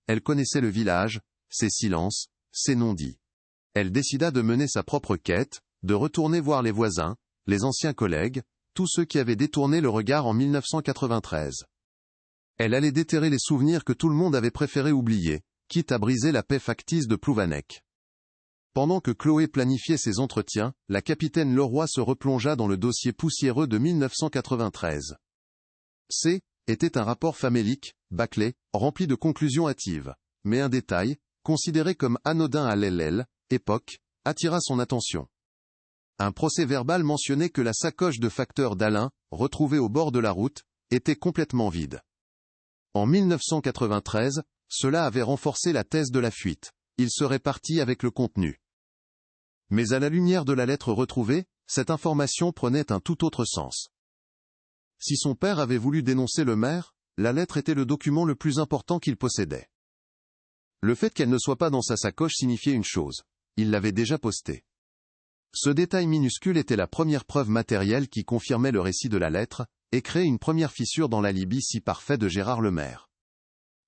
Speaker 1: elle connaissait le village, ses silences, ses non-dits. Elle décida de mener sa propre quête, de retourner voir les voisins, les anciens collègues, tous ceux qui avaient détourné le regard en 1993. Elle allait déterrer les souvenirs que tout le monde avait préféré oublier, quitte à briser la paix factice de Plouvanec. Pendant que Chloé planifiait ses entretiens, la capitaine Leroy se replongea dans le dossier poussiéreux de 1993. Était un rapport famélique, bâclé, rempli de conclusions hâtives. Mais un détail, considéré comme anodin à l'époque, attira son attention. Un procès-verbal mentionnait que la sacoche de facteur d'Alain, retrouvée au bord de la route, était complètement vide. En 1993, cela avait renforcé la thèse de la fuite. Il serait parti avec le contenu. Mais à la lumière de la lettre retrouvée, cette information prenait un tout autre sens. Si son père avait voulu dénoncer le maire, la lettre était le document le plus important qu'il possédait. Le fait qu'elle ne soit pas dans sa sacoche signifiait une chose. Il l'avait déjà postée. Ce détail minuscule était la première preuve matérielle qui confirmait le récit de la lettre, et créait une première fissure dans l'alibi si parfait de Gérard Lemaire.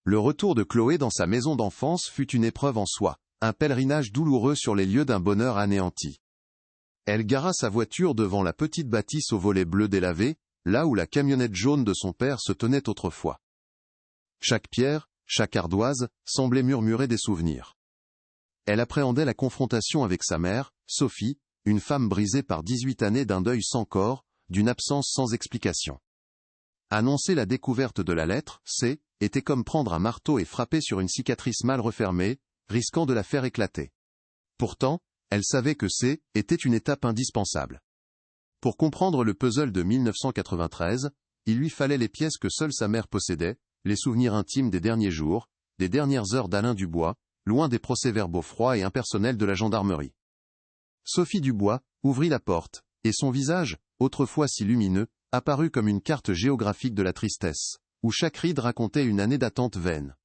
Speaker 1: Le retour de Chloé dans sa maison d'enfance fut une épreuve en soi, un pèlerinage douloureux sur les lieux d'un bonheur anéanti. Elle gara sa voiture devant la petite bâtisse au volet bleu délavé, là où la camionnette jaune de son père se tenait autrefois. Chaque pierre, chaque ardoise, semblait murmurer des souvenirs. Elle appréhendait la confrontation avec sa mère, Sophie, une femme brisée par 18 années d'un deuil sans corps, d'une absence sans explication. Annoncer la découverte de la lettre, était comme prendre un marteau et frapper sur une cicatrice mal refermée, risquant de la faire éclater. Pourtant, elle savait que était une étape indispensable. Pour comprendre le puzzle de 1993, il lui fallait les pièces que seule sa mère possédait, les souvenirs intimes des derniers jours, des dernières heures d'Alain Dubois, loin des procès-verbaux froids et impersonnels de la gendarmerie. Sophie Dubois ouvrit la porte, et son visage, autrefois si lumineux, apparut comme une carte géographique de la tristesse, où chaque ride racontait une année d'attente vaine.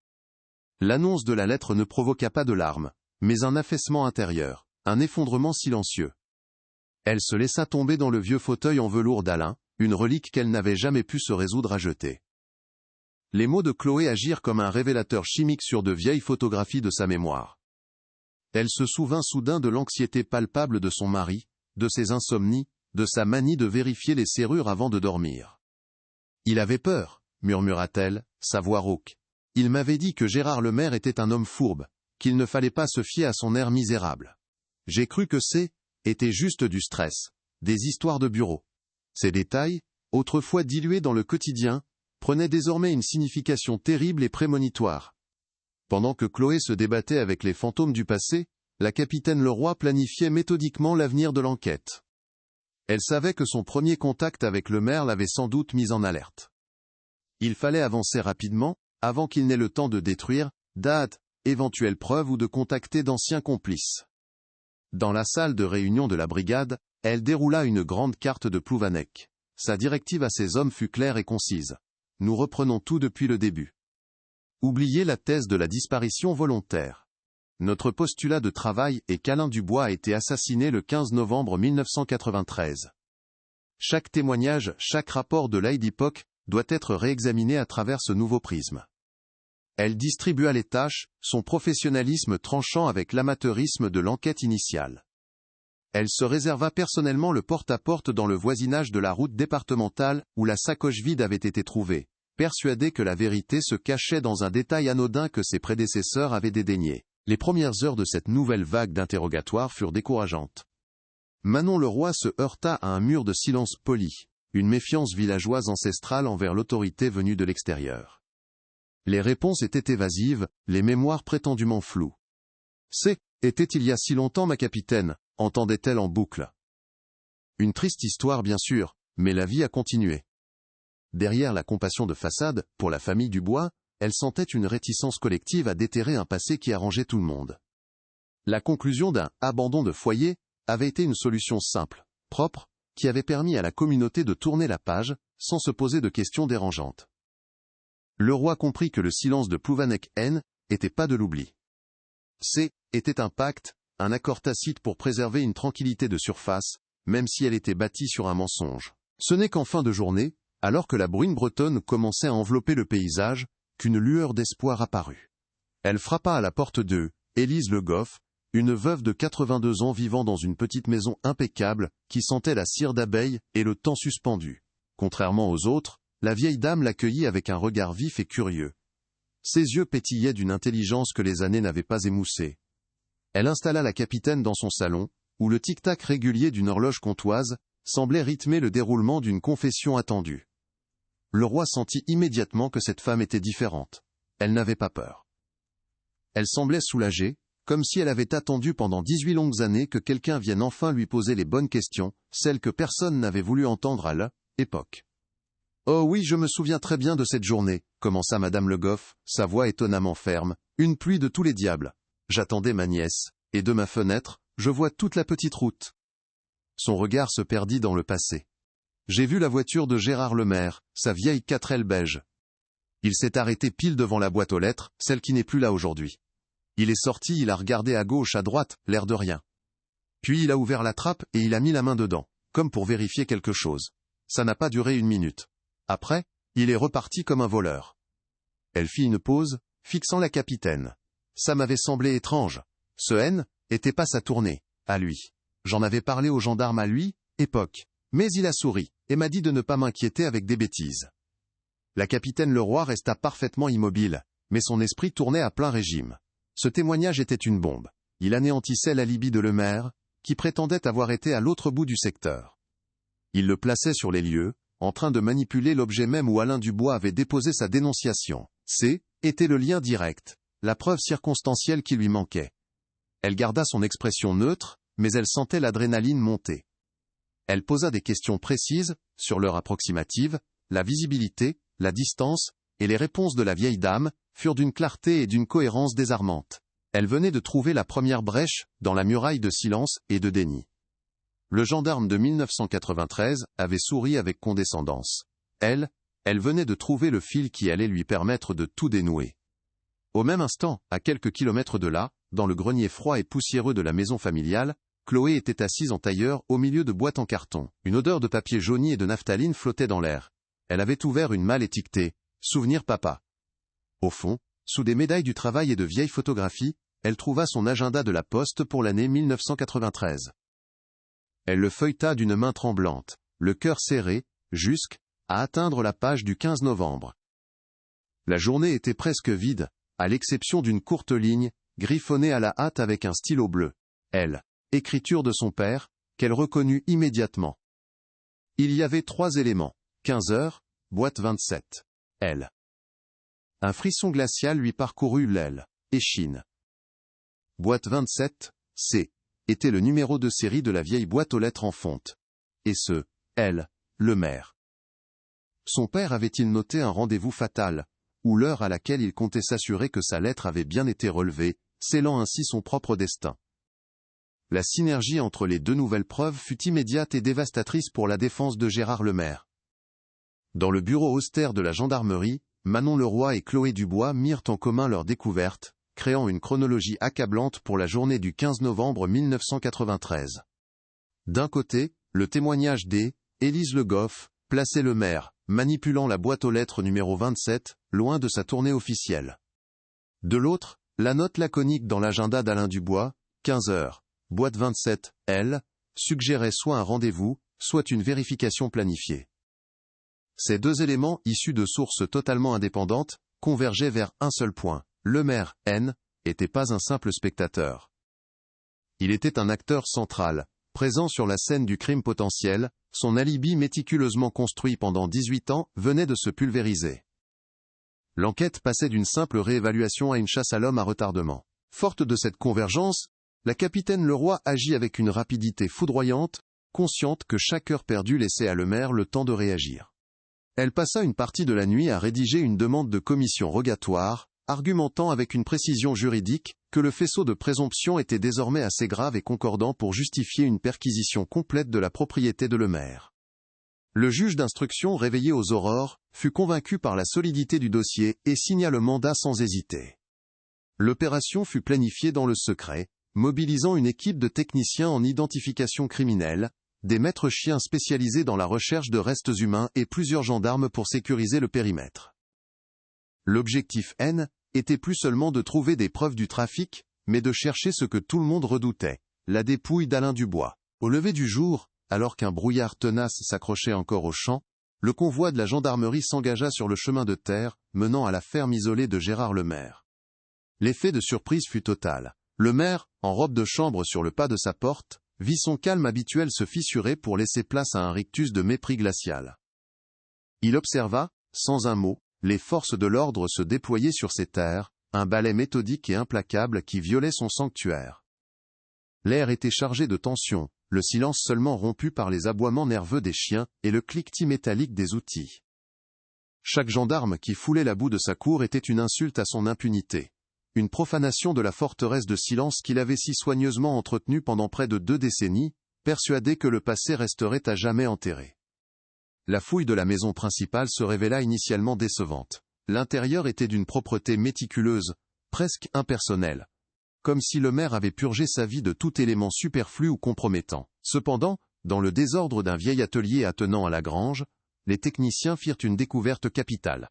Speaker 1: L'annonce de la lettre ne provoqua pas de larmes, mais un affaissement intérieur, un effondrement silencieux. Elle se laissa tomber dans le vieux fauteuil en velours d'Alain, une relique qu'elle n'avait jamais pu se résoudre à jeter. Les mots de Chloé agirent comme un révélateur chimique sur de vieilles photographies de sa mémoire. Elle se souvint soudain de l'anxiété palpable de son mari, de ses insomnies, de sa manie de vérifier les serrures avant de dormir. « Il avait peur », murmura-t-elle, sa voix rauque. « Il m'avait dit que Gérard Lemaire était un homme fourbe, qu'il ne fallait pas se fier à son air misérable. J'ai cru que était juste du stress, des histoires de bureau. » Ces détails, autrefois dilués dans le quotidien, prenaient désormais une signification terrible et prémonitoire. Pendant que Chloé se débattait avec les fantômes du passé, la capitaine Leroy planifiait méthodiquement l'avenir de l'enquête. Elle savait que son premier contact avec le maire l'avait sans doute mise en alerte. Il fallait avancer rapidement, avant qu'il n'ait le temps de détruire, éventuelles preuves ou de contacter d'anciens complices. Dans la salle de réunion de la brigade, elle déroula une grande carte de Plouvanec. Sa directive à ses hommes fut claire et concise. Nous reprenons tout depuis le début. Oubliez la thèse de la disparition volontaire. Notre postulat de travail est qu'Alain Dubois a été assassiné le 15 novembre 1993. Chaque témoignage, chaque rapport de l'AIDIPOC doit être réexaminé à travers ce nouveau prisme. Elle distribua les tâches, son professionnalisme tranchant avec l'amateurisme de l'enquête initiale. Elle se réserva personnellement le porte-à-porte dans le voisinage de la route départementale où la sacoche vide avait été trouvée, persuadée que la vérité se cachait dans un détail anodin que ses prédécesseurs avaient dédaigné. Les premières heures de cette nouvelle vague d'interrogatoires furent décourageantes. Manon Leroy se heurta à un mur de silence poli, une méfiance villageoise ancestrale envers l'autorité venue de l'extérieur. Les réponses étaient évasives, les mémoires prétendument floues. Était il y a si longtemps ma capitaine, entendait-elle en boucle. Une triste histoire bien sûr, mais la vie a continué. Derrière la compassion de façade, pour la famille Dubois, elle sentait une réticence collective à déterrer un passé qui arrangeait tout le monde. La conclusion d'un « abandon de foyer » avait été une solution simple, propre, qui avait permis à la communauté de tourner la page, sans se poser de questions dérangeantes. Le roi comprit que le silence de Plouvanec-N était pas de l'oubli. Était un pacte, un accord tacite pour préserver une tranquillité de surface, même si elle était bâtie sur un mensonge. Ce n'est qu'en fin de journée, alors que la bruine bretonne commençait à envelopper le paysage, qu'une lueur d'espoir apparut. Elle frappa à la porte de Élise Le Goff, une veuve de 82 ans vivant dans une petite maison impeccable, qui sentait la cire d'abeille et le temps suspendu. Contrairement aux autres, la vieille dame l'accueillit avec un regard vif et curieux. Ses yeux pétillaient d'une intelligence que les années n'avaient pas émoussée. Elle installa la capitaine dans son salon, où le tic-tac régulier d'une horloge comtoise semblait rythmer le déroulement d'une confession attendue. Le roi sentit immédiatement que cette femme était différente. Elle n'avait pas peur. Elle semblait soulagée, comme si elle avait attendu pendant 18 longues années que quelqu'un vienne enfin lui poser les bonnes questions, celles que personne n'avait voulu entendre à l'époque. « Oh oui, je me souviens très bien de cette journée », commença Madame Le Goff, sa voix étonnamment ferme, « une pluie de tous les diables. J'attendais ma nièce, et de ma fenêtre, je vois toute la petite route. » Son regard se perdit dans le passé. « J'ai vu la voiture de Gérard Lemaire, sa vieille 4L beige. Il s'est arrêté pile devant la boîte aux lettres, celle qui n'est plus là aujourd'hui. Il est sorti, il a regardé à gauche, à droite, l'air de rien. Puis il a ouvert la trappe et il a mis la main dedans, comme pour vérifier quelque chose. Ça n'a pas duré 1 minute. Après, il est reparti comme un voleur. » Elle fit une pause, fixant la capitaine. Ça m'avait semblé étrange. Ce N était pas sa tournée, à lui. J'en avais parlé au gendarme à lui, époque. Mais il a souri, et m'a dit de ne pas m'inquiéter avec des bêtises. La capitaine Leroy resta parfaitement immobile, mais son esprit tournait à plein régime. Ce témoignage était une bombe. Il anéantissait l'alibi de Lemaire, qui prétendait avoir été à l'autre bout du secteur. Il le plaçait sur les lieux, en train de manipuler l'objet même où Alain Dubois avait déposé sa dénonciation. Était le lien direct, la preuve circonstancielle qui lui manquait. Elle garda son expression neutre, mais elle sentait l'adrénaline monter. Elle posa des questions précises, sur l'heure approximative, la visibilité, la distance, et les réponses de la vieille dame furent d'une clarté et d'une cohérence désarmantes. Elle venait de trouver la première brèche dans la muraille de silence et de déni. Le gendarme de 1993 avait souri avec condescendance. Elle venait de trouver le fil qui allait lui permettre de tout dénouer. Au même instant, à quelques kilomètres de là, dans le grenier froid et poussiéreux de la maison familiale, Chloé était assise en tailleur au milieu de boîtes en carton. Une odeur de papier jauni et de naphtaline flottait dans l'air. Elle avait ouvert une malle étiquetée « Souvenir papa ». Au fond, sous des médailles du travail et de vieilles photographies, elle trouva son agenda de la poste pour l'année 1993. Elle le feuilleta d'une main tremblante, le cœur serré, jusqu'à atteindre la page du 15 novembre. La journée était presque vide, à l'exception d'une courte ligne, griffonnée à la hâte avec un stylo bleu. Écriture de son père, qu'elle reconnut immédiatement. Il y avait 3 éléments. 15 heures, boîte 27. Un frisson glacial lui parcourut l'aile, échine. Boîte 27, était le numéro de série de la vieille boîte aux lettres en fonte. Et Lemaire. Son père avait-il noté un rendez-vous fatal, ou l'heure à laquelle il comptait s'assurer que sa lettre avait bien été relevée, scellant ainsi son propre destin. La synergie entre les 2 nouvelles preuves fut immédiate et dévastatrice pour la défense de Gérard Lemaire. Dans le bureau austère de la gendarmerie, Manon Leroy et Chloé Dubois mirent en commun leurs découvertes, créant une chronologie accablante pour la journée du 15 novembre 1993. D'un côté, le témoignage d'Élise Le Goff, plaçait Lemaire, manipulant la boîte aux lettres numéro 27, loin de sa tournée officielle. De l'autre, la note laconique dans l'agenda d'Alain Dubois, 15 heures, boîte 27, suggérait soit un rendez-vous, soit une vérification planifiée. Ces 2 éléments, issus de sources totalement indépendantes, convergeaient vers un seul point. Lemaire, était pas un simple spectateur. Il était un acteur central, présent sur la scène du crime potentiel, son alibi méticuleusement construit pendant 18 ans venait de se pulvériser. L'enquête passait d'une simple réévaluation à une chasse à l'homme à retardement. Forte de cette convergence, la capitaine Leroy agit avec une rapidité foudroyante, consciente que chaque heure perdue laissait à Lemaire le temps de réagir. Elle passa une partie de la nuit à rédiger une demande de commission rogatoire, argumentant avec une précision juridique que le faisceau de présomption était désormais assez grave et concordant pour justifier une perquisition complète de la propriété de Lemaire. Le juge d'instruction, réveillé aux aurores, fut convaincu par la solidité du dossier et signa le mandat sans hésiter. L'opération fut planifiée dans le secret, mobilisant une équipe de techniciens en identification criminelle, des maîtres chiens spécialisés dans la recherche de restes humains et plusieurs gendarmes pour sécuriser le périmètre. L'objectif N était plus seulement de trouver des preuves du trafic, mais de chercher ce que tout le monde redoutait, la dépouille d'Alain Dubois. Au lever du jour, alors qu'un brouillard tenace s'accrochait encore au champ, le convoi de la gendarmerie s'engagea sur le chemin de terre, menant à la ferme isolée de Gérard Lemaire. L'effet de surprise fut total. Le maire, en robe de chambre sur le pas de sa porte, vit son calme habituel se fissurer pour laisser place à un rictus de mépris glacial. Il observa, sans un mot, les forces de l'ordre se déployer sur ces terres, un balai méthodique et implacable qui violait son sanctuaire. L'air était chargé de tension, le silence seulement rompu par les aboiements nerveux des chiens et le cliquetis métallique des outils. Chaque gendarme qui foulait la boue de sa cour était une insulte à son impunité. Une profanation de la forteresse de silence qu'il avait si soigneusement entretenue pendant près de 2 décennies, persuadé que le passé resterait à jamais enterré. La fouille de la maison principale se révéla initialement décevante. L'intérieur était d'une propreté méticuleuse, presque impersonnelle, comme si le maire avait purgé sa vie de tout élément superflu ou compromettant. Cependant, dans le désordre d'un vieil atelier attenant à la grange, les techniciens firent une découverte capitale.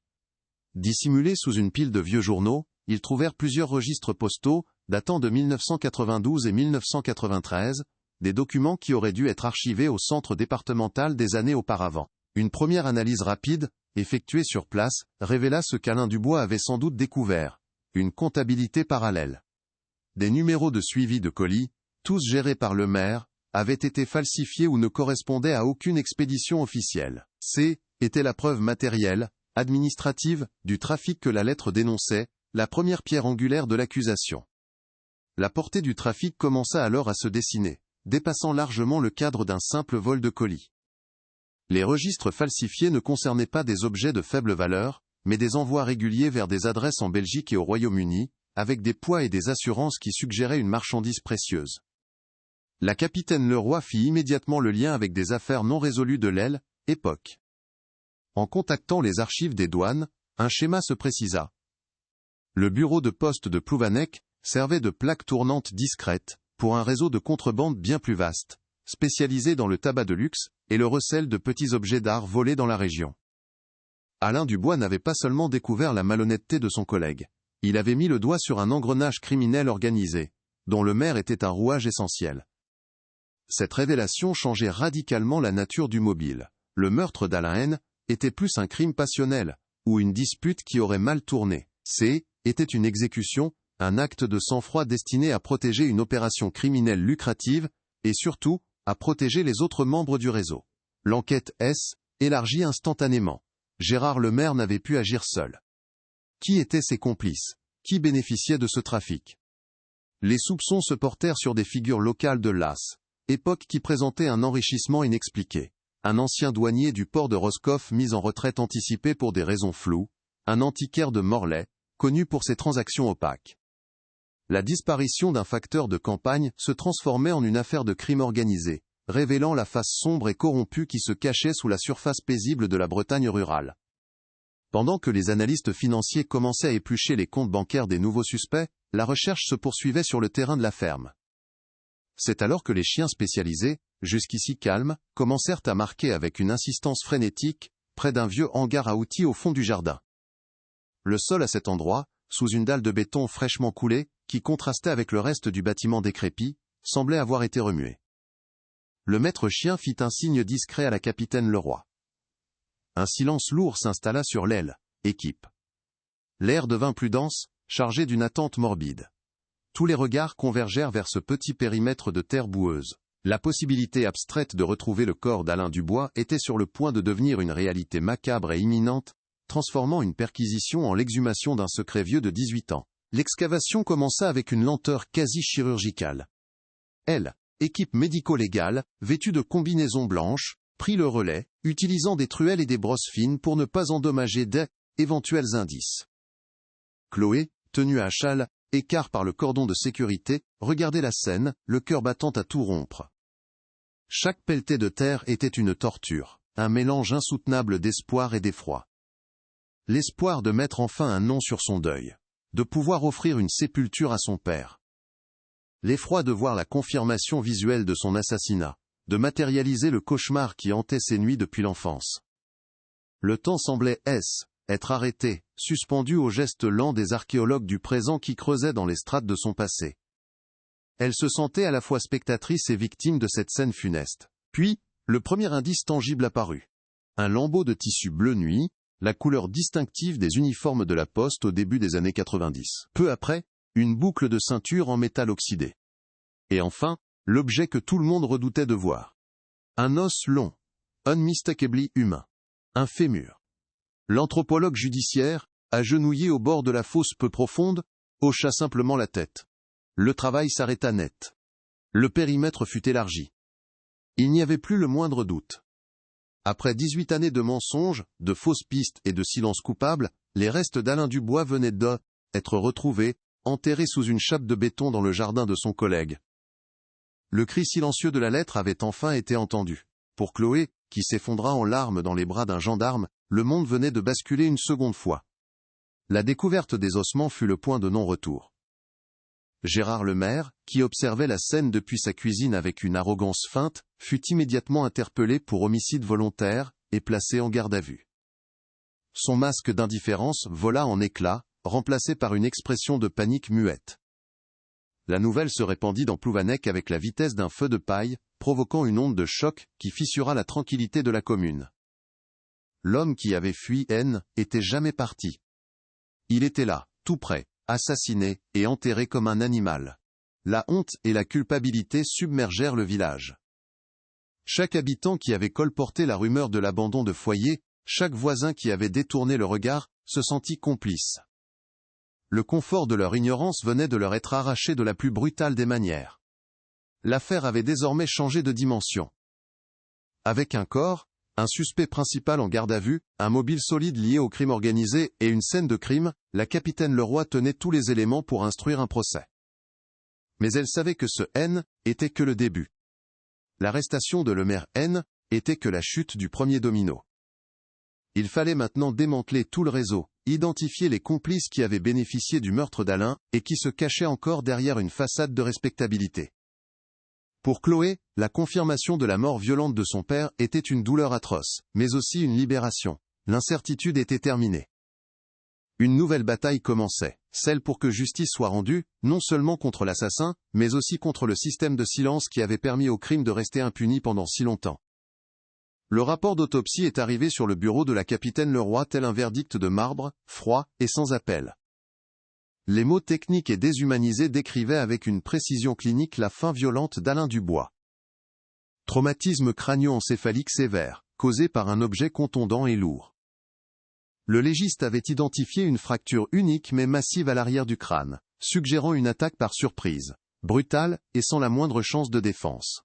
Speaker 1: Dissimulés sous une pile de vieux journaux, ils trouvèrent plusieurs registres postaux, datant de 1992 et 1993, des documents qui auraient dû être archivés au centre départemental des années auparavant. Une première analyse rapide, effectuée sur place, révéla ce qu'Alain Dubois avait sans doute découvert, une comptabilité parallèle. Des numéros de suivi de colis, tous gérés par le maire, avaient été falsifiés ou ne correspondaient à aucune expédition officielle. Était la preuve matérielle, administrative, du trafic que la lettre dénonçait, la première pierre angulaire de l'accusation. La portée du trafic commença alors à se dessiner, dépassant largement le cadre d'un simple vol de colis. Les registres falsifiés ne concernaient pas des objets de faible valeur, mais des envois réguliers vers des adresses en Belgique et au Royaume-Uni, avec des poids et des assurances qui suggéraient une marchandise précieuse. La capitaine Leroy fit immédiatement le lien avec des affaires non résolues de l'aile, époque. En contactant les archives des douanes, un schéma se précisa. Le bureau de poste de Plouvanec servait de plaque tournante discrète, pour un réseau de contrebande bien plus vaste, spécialisé dans le tabac de luxe, et le recel de petits objets d'art volés dans la région. Alain Dubois n'avait pas seulement découvert la malhonnêteté de son collègue. Il avait mis le doigt sur un engrenage criminel organisé, dont le maire était un rouage essentiel. Cette révélation changeait radicalement la nature du mobile. Le meurtre d'Alain N était plus un crime passionnel, ou une dispute qui aurait mal tourné. Était une exécution, un acte de sang-froid destiné à protéger une opération criminelle lucrative, et surtout, à protéger les autres membres du réseau. L'enquête élargie instantanément. Gérard Lemaire n'avait pu agir seul. Qui étaient ses complices? Qui bénéficiait de ce trafic? Les soupçons se portèrent sur des figures locales de l'As, époque qui présentait un enrichissement inexpliqué. Un ancien douanier du port de Roscoff mis en retraite anticipée pour des raisons floues, un antiquaire de Morlaix, connu pour ses transactions opaques. La disparition d'un facteur de campagne se transformait en une affaire de crime organisé, révélant la face sombre et corrompue qui se cachait sous la surface paisible de la Bretagne rurale. Pendant que les analystes financiers commençaient à éplucher les comptes bancaires des nouveaux suspects, la recherche se poursuivait sur le terrain de la ferme. C'est alors que les chiens spécialisés, jusqu'ici calmes, commencèrent à marquer avec une insistance frénétique, près d'un vieux hangar à outils au fond du jardin. Le sol à cet endroit, sous une dalle de béton fraîchement coulée, qui contrastait avec le reste du bâtiment décrépit, semblait avoir été remué. Le maître chien fit un signe discret à la capitaine Leroy. Un silence lourd s'installa sur l'aile, équipe. L'air devint plus dense, chargé d'une attente morbide. Tous les regards convergèrent vers ce petit périmètre de terre boueuse. La possibilité abstraite de retrouver le corps d'Alain Dubois était sur le point de devenir une réalité macabre et imminente, transformant une perquisition en l'exhumation d'un secret vieux de 18 ans. L'excavation commença avec une lenteur quasi chirurgicale. Équipe médico-légale, vêtue de combinaisons blanches, prit le relais, utilisant des truelles et des brosses fines pour ne pas endommager d'éventuels indices. Chloé, tenue à châle, écart par le cordon de sécurité, regardait la scène, le cœur battant à tout rompre. Chaque pelletée de terre était une torture, un mélange insoutenable d'espoir et d'effroi. L'espoir de mettre enfin un nom sur son deuil, de pouvoir offrir une sépulture à son père. L'effroi de voir la confirmation visuelle de son assassinat, de matérialiser le cauchemar qui hantait ses nuits depuis l'enfance. Le temps semblait être arrêté, suspendu au geste lent des archéologues du présent qui creusaient dans les strates de son passé. Elle se sentait à la fois spectatrice et victime de cette scène funeste. Puis, le premier indice tangible apparut. Un lambeau de tissu bleu nuit, la couleur distinctive des uniformes de la poste au début des années 90. Peu après, une boucle de ceinture en métal oxydé. Et enfin, l'objet que tout le monde redoutait de voir. Un os long, unmistakably humain. Un fémur. L'anthropologue judiciaire, agenouillé au bord de la fosse peu profonde, hocha simplement la tête. Le travail s'arrêta net. Le périmètre fut élargi. Il n'y avait plus le moindre doute. Après 18 années de mensonges, de fausses pistes et de silence coupable, les restes d'Alain Dubois venaient d'être retrouvés, enterrés sous une chape de béton dans le jardin de son collègue. Le cri silencieux de la lettre avait enfin été entendu. Pour Chloé, qui s'effondra en larmes dans les bras d'un gendarme, le monde venait de basculer une seconde fois. La découverte des ossements fut le point de non-retour. Gérard Lemaire, qui observait la scène depuis sa cuisine avec une arrogance feinte, fut immédiatement interpellé pour homicide volontaire et placé en garde à vue. Son masque d'indifférence vola en éclats, remplacé par une expression de panique muette. La nouvelle se répandit dans Plouvanec avec la vitesse d'un feu de paille, provoquant une onde de choc qui fissura la tranquillité de la commune. L'homme qui avait fui était jamais parti. Il était là, tout près, assassiné et enterré comme un animal. La honte et la culpabilité submergèrent le village. Chaque habitant qui avait colporté la rumeur de l'abandon de foyer, chaque voisin qui avait détourné le regard, se sentit complice. Le confort de leur ignorance venait de leur être arraché de la plus brutale des manières. L'affaire avait désormais changé de dimension. Avec un corps, un suspect principal en garde à vue, un mobile solide lié au crime organisé et une scène de crime, la capitaine Leroy tenait tous les éléments pour instruire un procès. Mais elle savait que ce était que le début. L'arrestation de Lemaire était que la chute du premier domino. Il fallait maintenant démanteler tout le réseau, identifier les complices qui avaient bénéficié du meurtre d'Alain et qui se cachaient encore derrière une façade de respectabilité. Pour Chloé, la confirmation de la mort violente de son père était une douleur atroce, mais aussi une libération. L'incertitude était terminée. Une nouvelle bataille commençait, celle pour que justice soit rendue, non seulement contre l'assassin, mais aussi contre le système de silence qui avait permis au crime de rester impuni pendant si longtemps. Le rapport d'autopsie est arrivé sur le bureau de la capitaine Leroy tel un verdict de marbre, froid et sans appel. Les mots techniques et déshumanisés décrivaient avec une précision clinique la fin violente d'Alain Dubois. Traumatisme crânio-encéphalique sévère, causé par un objet contondant et lourd. Le légiste avait identifié une fracture unique mais massive à l'arrière du crâne, suggérant une attaque par surprise, brutale et sans la moindre chance de défense.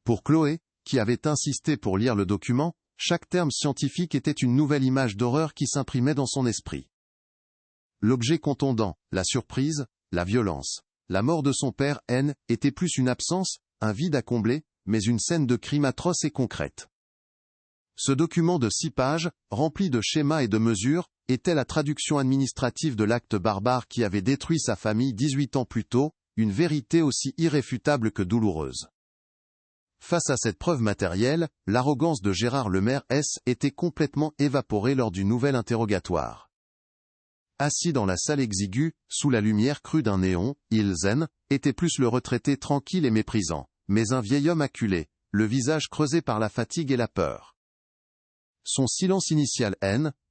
Speaker 1: Pour Chloé, qui avait insisté pour lire le document, chaque terme scientifique était une nouvelle image d'horreur qui s'imprimait dans son esprit. L'objet contondant, la surprise, la violence. La mort de son père, était plus une absence, un vide à combler, mais une scène de crime atroce et concrète. Ce document de 6 pages, rempli de schémas et de mesures, était la traduction administrative de l'acte barbare qui avait détruit sa famille 18 ans plus tôt, une vérité aussi irréfutable que douloureuse. Face à cette preuve matérielle, l'arrogance de Gérard Lemaire était complètement évaporée lors du nouvel interrogatoire. Assis dans la salle exiguë, sous la lumière crue d'un néon, était plus le retraité tranquille et méprisant, mais un vieil homme acculé, le visage creusé par la fatigue et la peur. Son silence initial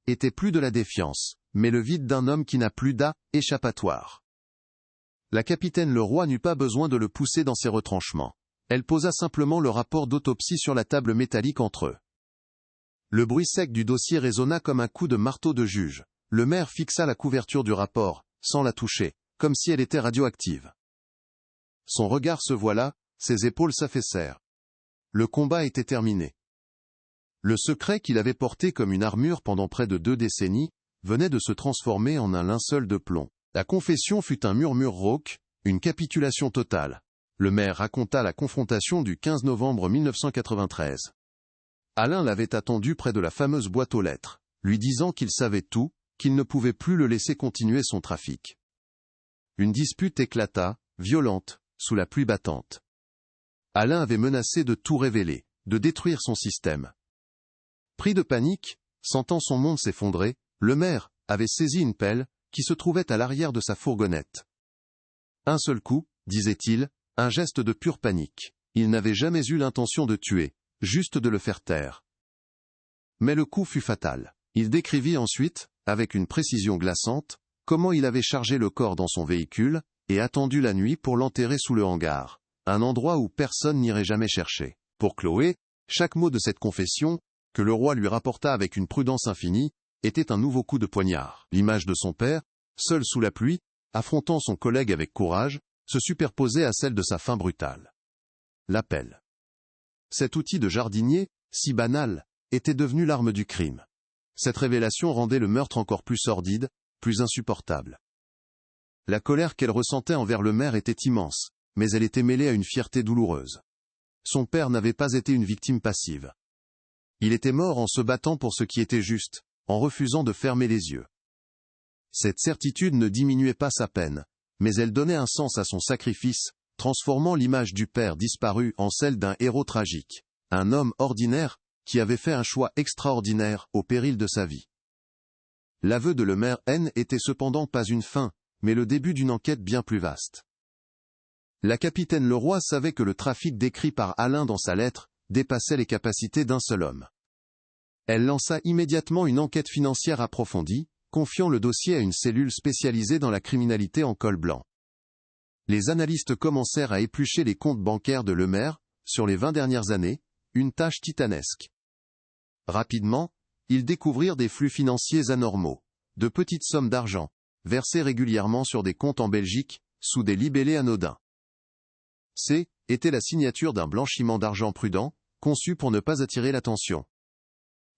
Speaker 1: était plus de la défiance, mais le vide d'un homme qui n'a plus d'échappatoire. La capitaine Leroy n'eut pas besoin de le pousser dans ses retranchements. Elle posa simplement le rapport d'autopsie sur la table métallique entre eux. Le bruit sec du dossier résonna comme un coup de marteau de juge. Le maire fixa la couverture du rapport, sans la toucher, comme si elle était radioactive. Son regard se voila, ses épaules s'affaissèrent. Le combat était terminé. Le secret qu'il avait porté comme une armure pendant près de 2 décennies, venait de se transformer en un linceul de plomb. La confession fut un murmure rauque, une capitulation totale. Le maire raconta la confrontation du 15 novembre 1993. Alain l'avait attendu près de la fameuse boîte aux lettres, lui disant qu'il savait tout, qu'il ne pouvait plus le laisser continuer son trafic. Une dispute éclata, violente, sous la pluie battante. Alain avait menacé de tout révéler, de détruire son système. Pris de panique, sentant son monde s'effondrer, le maire avait saisi une pelle qui se trouvait à l'arrière de sa fourgonnette. Un seul coup, disait-il, un geste de pure panique. Il n'avait jamais eu l'intention de tuer, juste de le faire taire. Mais le coup fut fatal. Il décrivit ensuite, avec une précision glaçante, comment il avait chargé le corps dans son véhicule, et attendu la nuit pour l'enterrer sous le hangar, un endroit où personne n'irait jamais chercher. Pour Chloé, chaque mot de cette confession, que le roi lui rapporta avec une prudence infinie, était un nouveau coup de poignard. L'image de son père, seul sous la pluie, affrontant son collègue avec courage, se superposait à celle de sa fin brutale. La pelle. Cet outil de jardinier, si banal, était devenu l'arme du crime. Cette révélation rendait le meurtre encore plus sordide, plus insupportable. La colère qu'elle ressentait envers le maire était immense, mais elle était mêlée à une fierté douloureuse. Son père n'avait pas été une victime passive. Il était mort en se battant pour ce qui était juste, en refusant de fermer les yeux. Cette certitude ne diminuait pas sa peine, mais elle donnait un sens à son sacrifice, transformant l'image du père disparu en celle d'un héros tragique, un homme ordinaire, qui avait fait un choix extraordinaire au péril de sa vie. L'aveu de le maire N était cependant pas une fin, mais le début d'une enquête bien plus vaste. La capitaine Leroy savait que le trafic décrit par Alain dans sa lettre dépassait les capacités d'un seul homme. Elle lança immédiatement une enquête financière approfondie, confiant le dossier à une cellule spécialisée dans la criminalité en col blanc. Les analystes commencèrent à éplucher les comptes bancaires de Lemaire, sur les 20 dernières années, une tâche titanesque. Rapidement, ils découvrirent des flux financiers anormaux, de petites sommes d'argent, versées régulièrement sur des comptes en Belgique, sous des libellés anodins. C était la signature d'un blanchiment d'argent prudent, conçu pour ne pas attirer l'attention.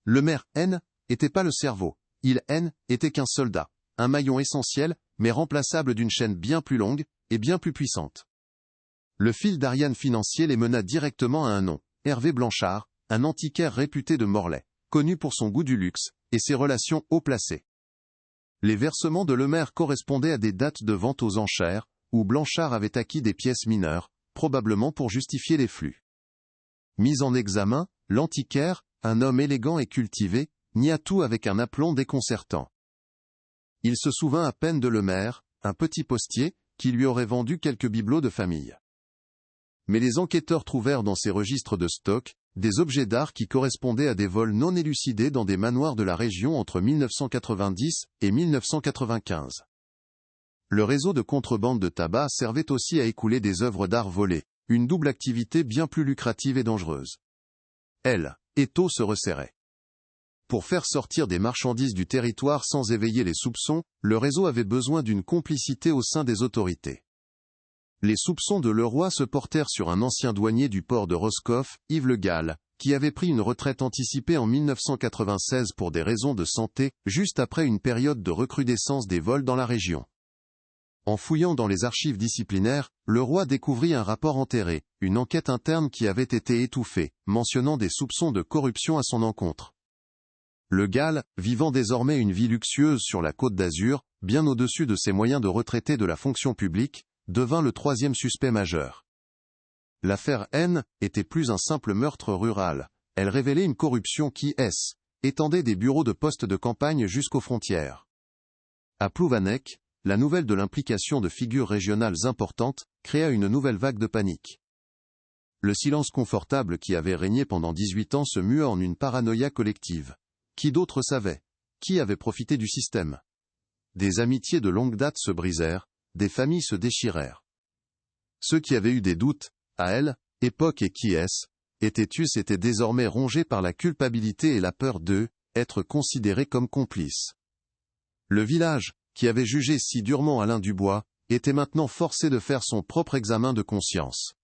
Speaker 1: Le maire N était pas le cerveau, il N était qu'un soldat, un maillon essentiel, mais remplaçable d'une chaîne bien plus longue, et bien plus puissante. Le fil d'Ariane financier les mena directement à un nom, Hervé Blanchard, un antiquaire réputé de Morlaix, connu pour son goût du luxe, et ses relations haut placées. Les versements de Lemaire correspondaient à des dates de vente aux enchères, où Blanchard avait acquis des pièces mineures, probablement pour justifier les flux. Mis en examen, l'antiquaire, un homme élégant et cultivé, nia tout avec un aplomb déconcertant. Il se souvint à peine de Lemaire, un petit postier, qui lui aurait vendu quelques bibelots de famille. Mais les enquêteurs trouvèrent dans ses registres de stock, des objets d'art qui correspondaient à des vols non élucidés dans des manoirs de la région entre 1990 et 1995. Le réseau de contrebande de tabac servait aussi à écouler des œuvres d'art volées, une double activité bien plus lucrative et dangereuse. Étau se resserrait. Pour faire sortir des marchandises du territoire sans éveiller les soupçons, le réseau avait besoin d'une complicité au sein des autorités. Les soupçons de Leroy se portèrent sur un ancien douanier du port de Roscoff, Yves Le Gall, qui avait pris une retraite anticipée en 1996 pour des raisons de santé, juste après une période de recrudescence des vols dans la région. En fouillant dans les archives disciplinaires, Leroy découvrit un rapport enterré, une enquête interne qui avait été étouffée, mentionnant des soupçons de corruption à son encontre. Le Gall, vivant désormais une vie luxueuse sur la Côte d'Azur, bien au-dessus de ses moyens de retraité de la fonction publique, devint le troisième suspect majeur. L'affaire N était plus un simple meurtre rural, elle révélait une corruption qui étendait des bureaux de poste de campagne jusqu'aux frontières. À Plouvanec, la nouvelle de l'implication de figures régionales importantes créa une nouvelle vague de panique. Le silence confortable qui avait régné pendant 18 ans se mua en une paranoïa collective. Qui d'autre savait? Qui avait profité du système? Des amitiés de longue date se brisèrent, des familles se déchirèrent. Ceux qui avaient eu des doutes, à elle, époque et qui étaient désormais rongés par la culpabilité et la peur être considérés comme complices. Le village, qui avait jugé si durement Alain Dubois, était maintenant forcé de faire son propre examen de conscience.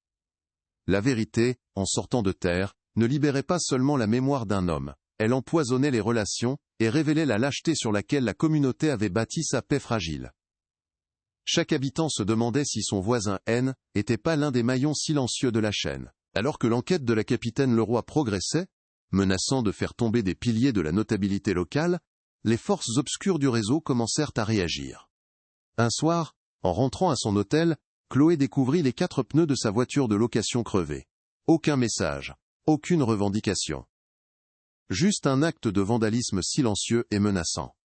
Speaker 1: La vérité, en sortant de terre, ne libérait pas seulement la mémoire d'un homme, elle empoisonnait les relations, et révélait la lâcheté sur laquelle la communauté avait bâti sa paix fragile. Chaque habitant se demandait si son voisin N était pas l'un des maillons silencieux de la chaîne. Alors que l'enquête de la capitaine Leroy progressait, menaçant de faire tomber des piliers de la notabilité locale, les forces obscures du réseau commencèrent à réagir. Un soir, en rentrant à son hôtel, Chloé découvrit les 4 pneus de sa voiture de location crevés. Aucun message. Aucune revendication. Juste un acte de vandalisme silencieux et menaçant.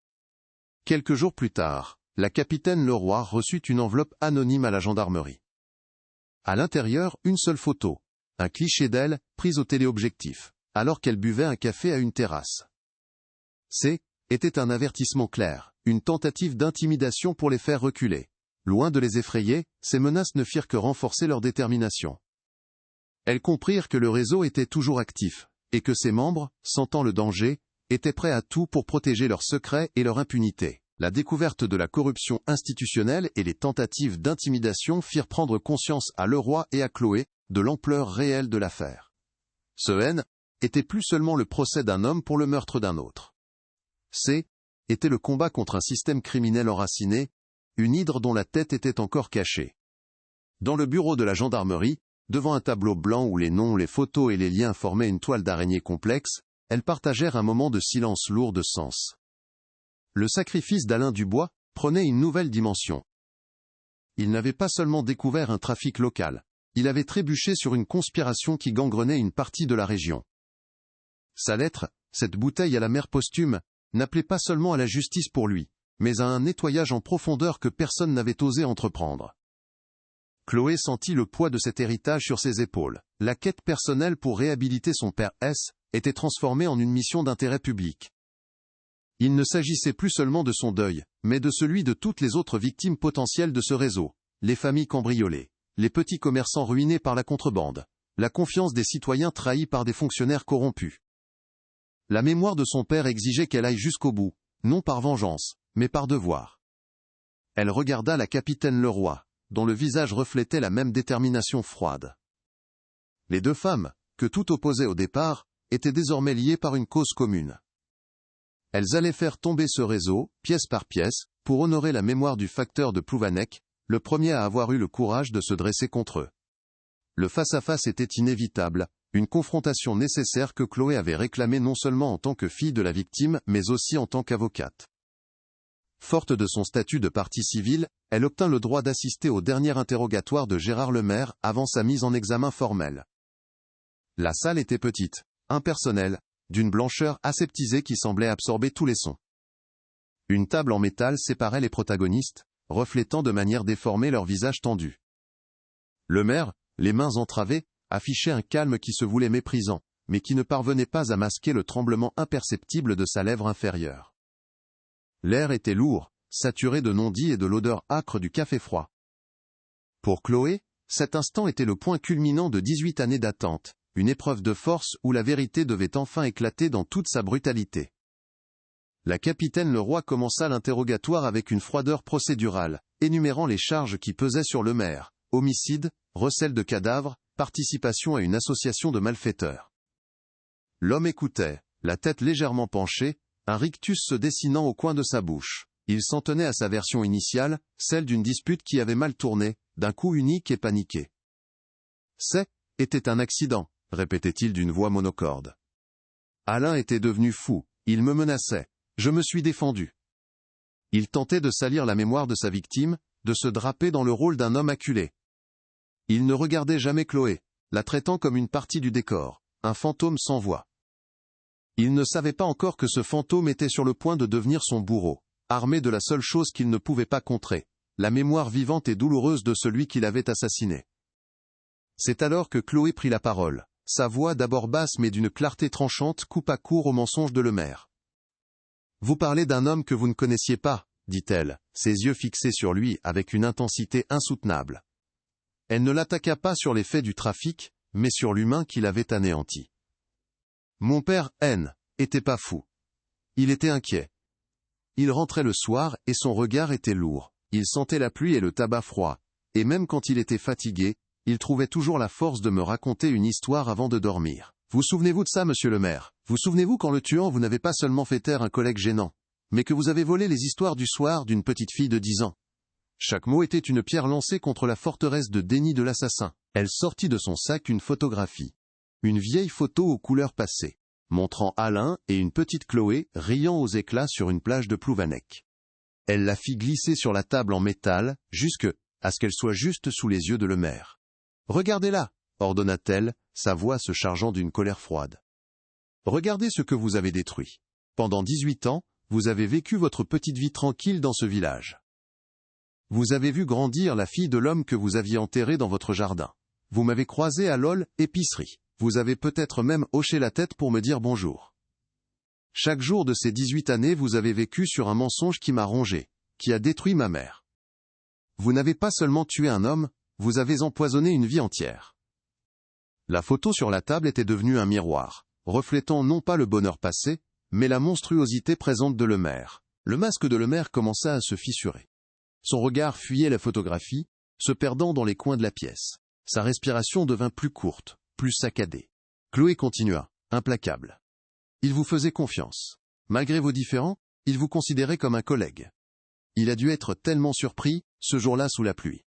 Speaker 1: Quelques jours plus tard, la capitaine Leroy reçut une enveloppe anonyme à la gendarmerie. À l'intérieur, une seule photo. Un cliché d'elle, prise au téléobjectif, alors qu'elle buvait un café à une terrasse. Était un avertissement clair, une tentative d'intimidation pour les faire reculer. Loin de les effrayer, ces menaces ne firent que renforcer leur détermination. Elles comprirent que le réseau était toujours actif, et que ses membres, sentant le danger, étaient prêts à tout pour protéger leurs secrets et leur impunité. La découverte de la corruption institutionnelle et les tentatives d'intimidation firent prendre conscience à Leroy et à Chloé de l'ampleur réelle de l'affaire. Ce N était plus seulement le procès d'un homme pour le meurtre d'un autre. Était le combat contre un système criminel enraciné, une hydre dont la tête était encore cachée. Dans le bureau de la gendarmerie, devant un tableau blanc où les noms, les photos et les liens formaient une toile d'araignée complexe, elles partagèrent un moment de silence lourd de sens. Le sacrifice d'Alain Dubois prenait une nouvelle dimension. Il n'avait pas seulement découvert un trafic local, il avait trébuché sur une conspiration qui gangrenait une partie de la région. Sa lettre, cette bouteille à la mer posthume, n'appelait pas seulement à la justice pour lui, mais à un nettoyage en profondeur que personne n'avait osé entreprendre. Chloé sentit le poids de cet héritage sur ses épaules. La quête personnelle pour réhabiliter son père S était transformée en une mission d'intérêt public. Il ne s'agissait plus seulement de son deuil, mais de celui de toutes les autres victimes potentielles de ce réseau, les familles cambriolées, les petits commerçants ruinés par la contrebande, la confiance des citoyens trahis par des fonctionnaires corrompus. La mémoire de son père exigeait qu'elle aille jusqu'au bout, non par vengeance, mais par devoir. Elle regarda la capitaine Leroy, dont le visage reflétait la même détermination froide. Les deux femmes, que tout opposait au départ, étaient désormais liées par une cause commune. Elles allaient faire tomber ce réseau, pièce par pièce, pour honorer la mémoire du facteur de Plouvanec, le premier à avoir eu le courage de se dresser contre eux. Le face-à-face était inévitable, une confrontation nécessaire que Chloé avait réclamée non seulement en tant que fille de la victime, mais aussi en tant qu'avocate. Forte de son statut de partie civile, elle obtint le droit d'assister au dernier interrogatoire de Gérard Lemaire avant sa mise en examen formelle. La salle était petite, impersonnelle, d'une blancheur aseptisée qui semblait absorber tous les sons. Une table en métal séparait les protagonistes, reflétant de manière déformée leurs visages tendus. Lemaire, les mains entravées, affichait un calme qui se voulait méprisant, mais qui ne parvenait pas à masquer le tremblement imperceptible de sa lèvre inférieure. L'air était lourd, saturé de non-dits et de l'odeur âcre du café froid. Pour Chloé, cet instant était le point culminant de 18 années d'attente, une épreuve de force où la vérité devait enfin éclater dans toute sa brutalité. La capitaine Leroy commença l'interrogatoire avec une froideur procédurale, énumérant les charges qui pesaient sur Lemaire: homicide, recel de cadavres, participation à une association de malfaiteurs. L'homme écoutait, la tête légèrement penchée, un rictus se dessinant au coin de sa bouche. Il s'en tenait à sa version initiale, celle d'une dispute qui avait mal tourné, d'un coup unique et paniqué. Était un accident, répétait-il d'une voix monocorde. Alain était devenu fou, il me menaçait, je me suis défendu. Il tentait de salir la mémoire de sa victime, de se draper dans le rôle d'un homme acculé. Il ne regardait jamais Chloé, la traitant comme une partie du décor, un fantôme sans voix. Il ne savait pas encore que ce fantôme était sur le point de devenir son bourreau, armé de la seule chose qu'il ne pouvait pas contrer, la mémoire vivante et douloureuse de celui qui l'avait assassiné. C'est alors que Chloé prit la parole. Sa voix d'abord basse mais d'une clarté tranchante coupa court au mensonge de Lemaire. « Vous parlez d'un homme que vous ne connaissiez pas, dit-elle, ses yeux fixés sur lui avec une intensité insoutenable. Elle ne l'attaqua pas sur les faits du trafic, mais sur l'humain qui l'avait anéanti. Mon père, N, était pas fou. Il était inquiet. Il rentrait le soir et son regard était lourd. Il sentait la pluie et le tabac froid, et même quand il était fatigué, il trouvait toujours la force de me raconter une histoire avant de dormir. Vous souvenez-vous de ça, monsieur le maire? Vous souvenez-vous qu'en le tuant, vous n'avez pas seulement fait taire un collègue gênant, mais que vous avez volé les histoires du soir d'une petite fille de 10 ans. Chaque mot était une pierre lancée contre la forteresse de déni de l'assassin. Elle sortit de son sac une photographie. Une vieille photo aux couleurs passées, montrant Alain et une petite Chloé riant aux éclats sur une plage de Plouvanec. Elle la fit glisser sur la table en métal, jusque à ce qu'elle soit juste sous les yeux de Lemaire. « Regardez-la, ordonna-t-elle, sa voix se chargeant d'une colère froide. Regardez ce que vous avez détruit. Pendant 18 ans, vous avez vécu votre petite vie tranquille dans ce village. Vous avez vu grandir la fille de l'homme que vous aviez enterré dans votre jardin. Vous m'avez croisé à LOL, épicerie. Vous avez peut-être même hoché la tête pour me dire bonjour. Chaque jour de ces 18 années, vous avez vécu sur un mensonge qui m'a rongé, qui a détruit ma mère. Vous n'avez pas seulement tué un homme, vous avez empoisonné une vie entière. La photo sur la table était devenue un miroir, reflétant non pas le bonheur passé, mais la monstruosité présente de Lemaire. Le masque de Lemaire commença à se fissurer. Son regard fuyait la photographie, se perdant dans les coins de la pièce. Sa respiration devint plus courte, plus saccadée. Chloé continua, implacable. Il vous faisait confiance. Malgré vos différends, il vous considérait comme un collègue. Il a dû être tellement surpris, ce jour-là sous la pluie.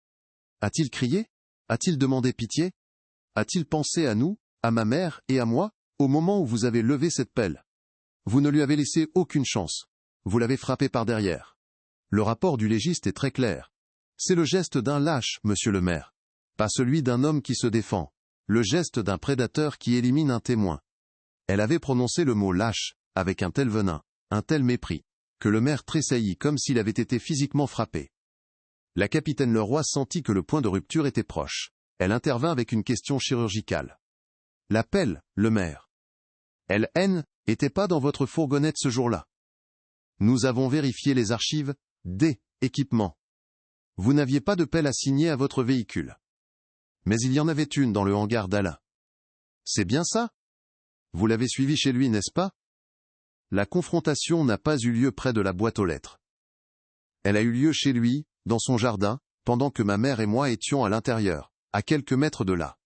Speaker 1: A-t-il crié? A-t-il demandé pitié? A-t-il pensé à nous, à ma mère et à moi, au moment où vous avez levé cette pelle? Vous ne lui avez laissé aucune chance. Vous l'avez frappé par derrière. Le rapport du légiste est très clair. C'est le geste d'un lâche, monsieur le maire. Pas celui d'un homme qui se défend. Le geste d'un prédateur qui élimine un témoin. Elle avait prononcé le mot lâche, avec un tel venin, un tel mépris, que le maire tressaillit comme s'il avait été physiquement frappé. La capitaine Leroy sentit que le point de rupture était proche. Elle intervint avec une question chirurgicale. La pelle, le maire. Elle était pas dans votre fourgonnette ce jour-là. Nous avons vérifié les archives, des équipements. Vous n'aviez pas de pelle assignée à votre véhicule. Mais il y en avait une dans le hangar d'Alain. C'est bien ça? Vous l'avez suivi chez lui, n'est-ce pas? La confrontation n'a pas eu lieu près de la boîte aux lettres. Elle a eu lieu chez lui, dans son jardin, pendant que ma mère et moi étions à l'intérieur, à quelques mètres de là.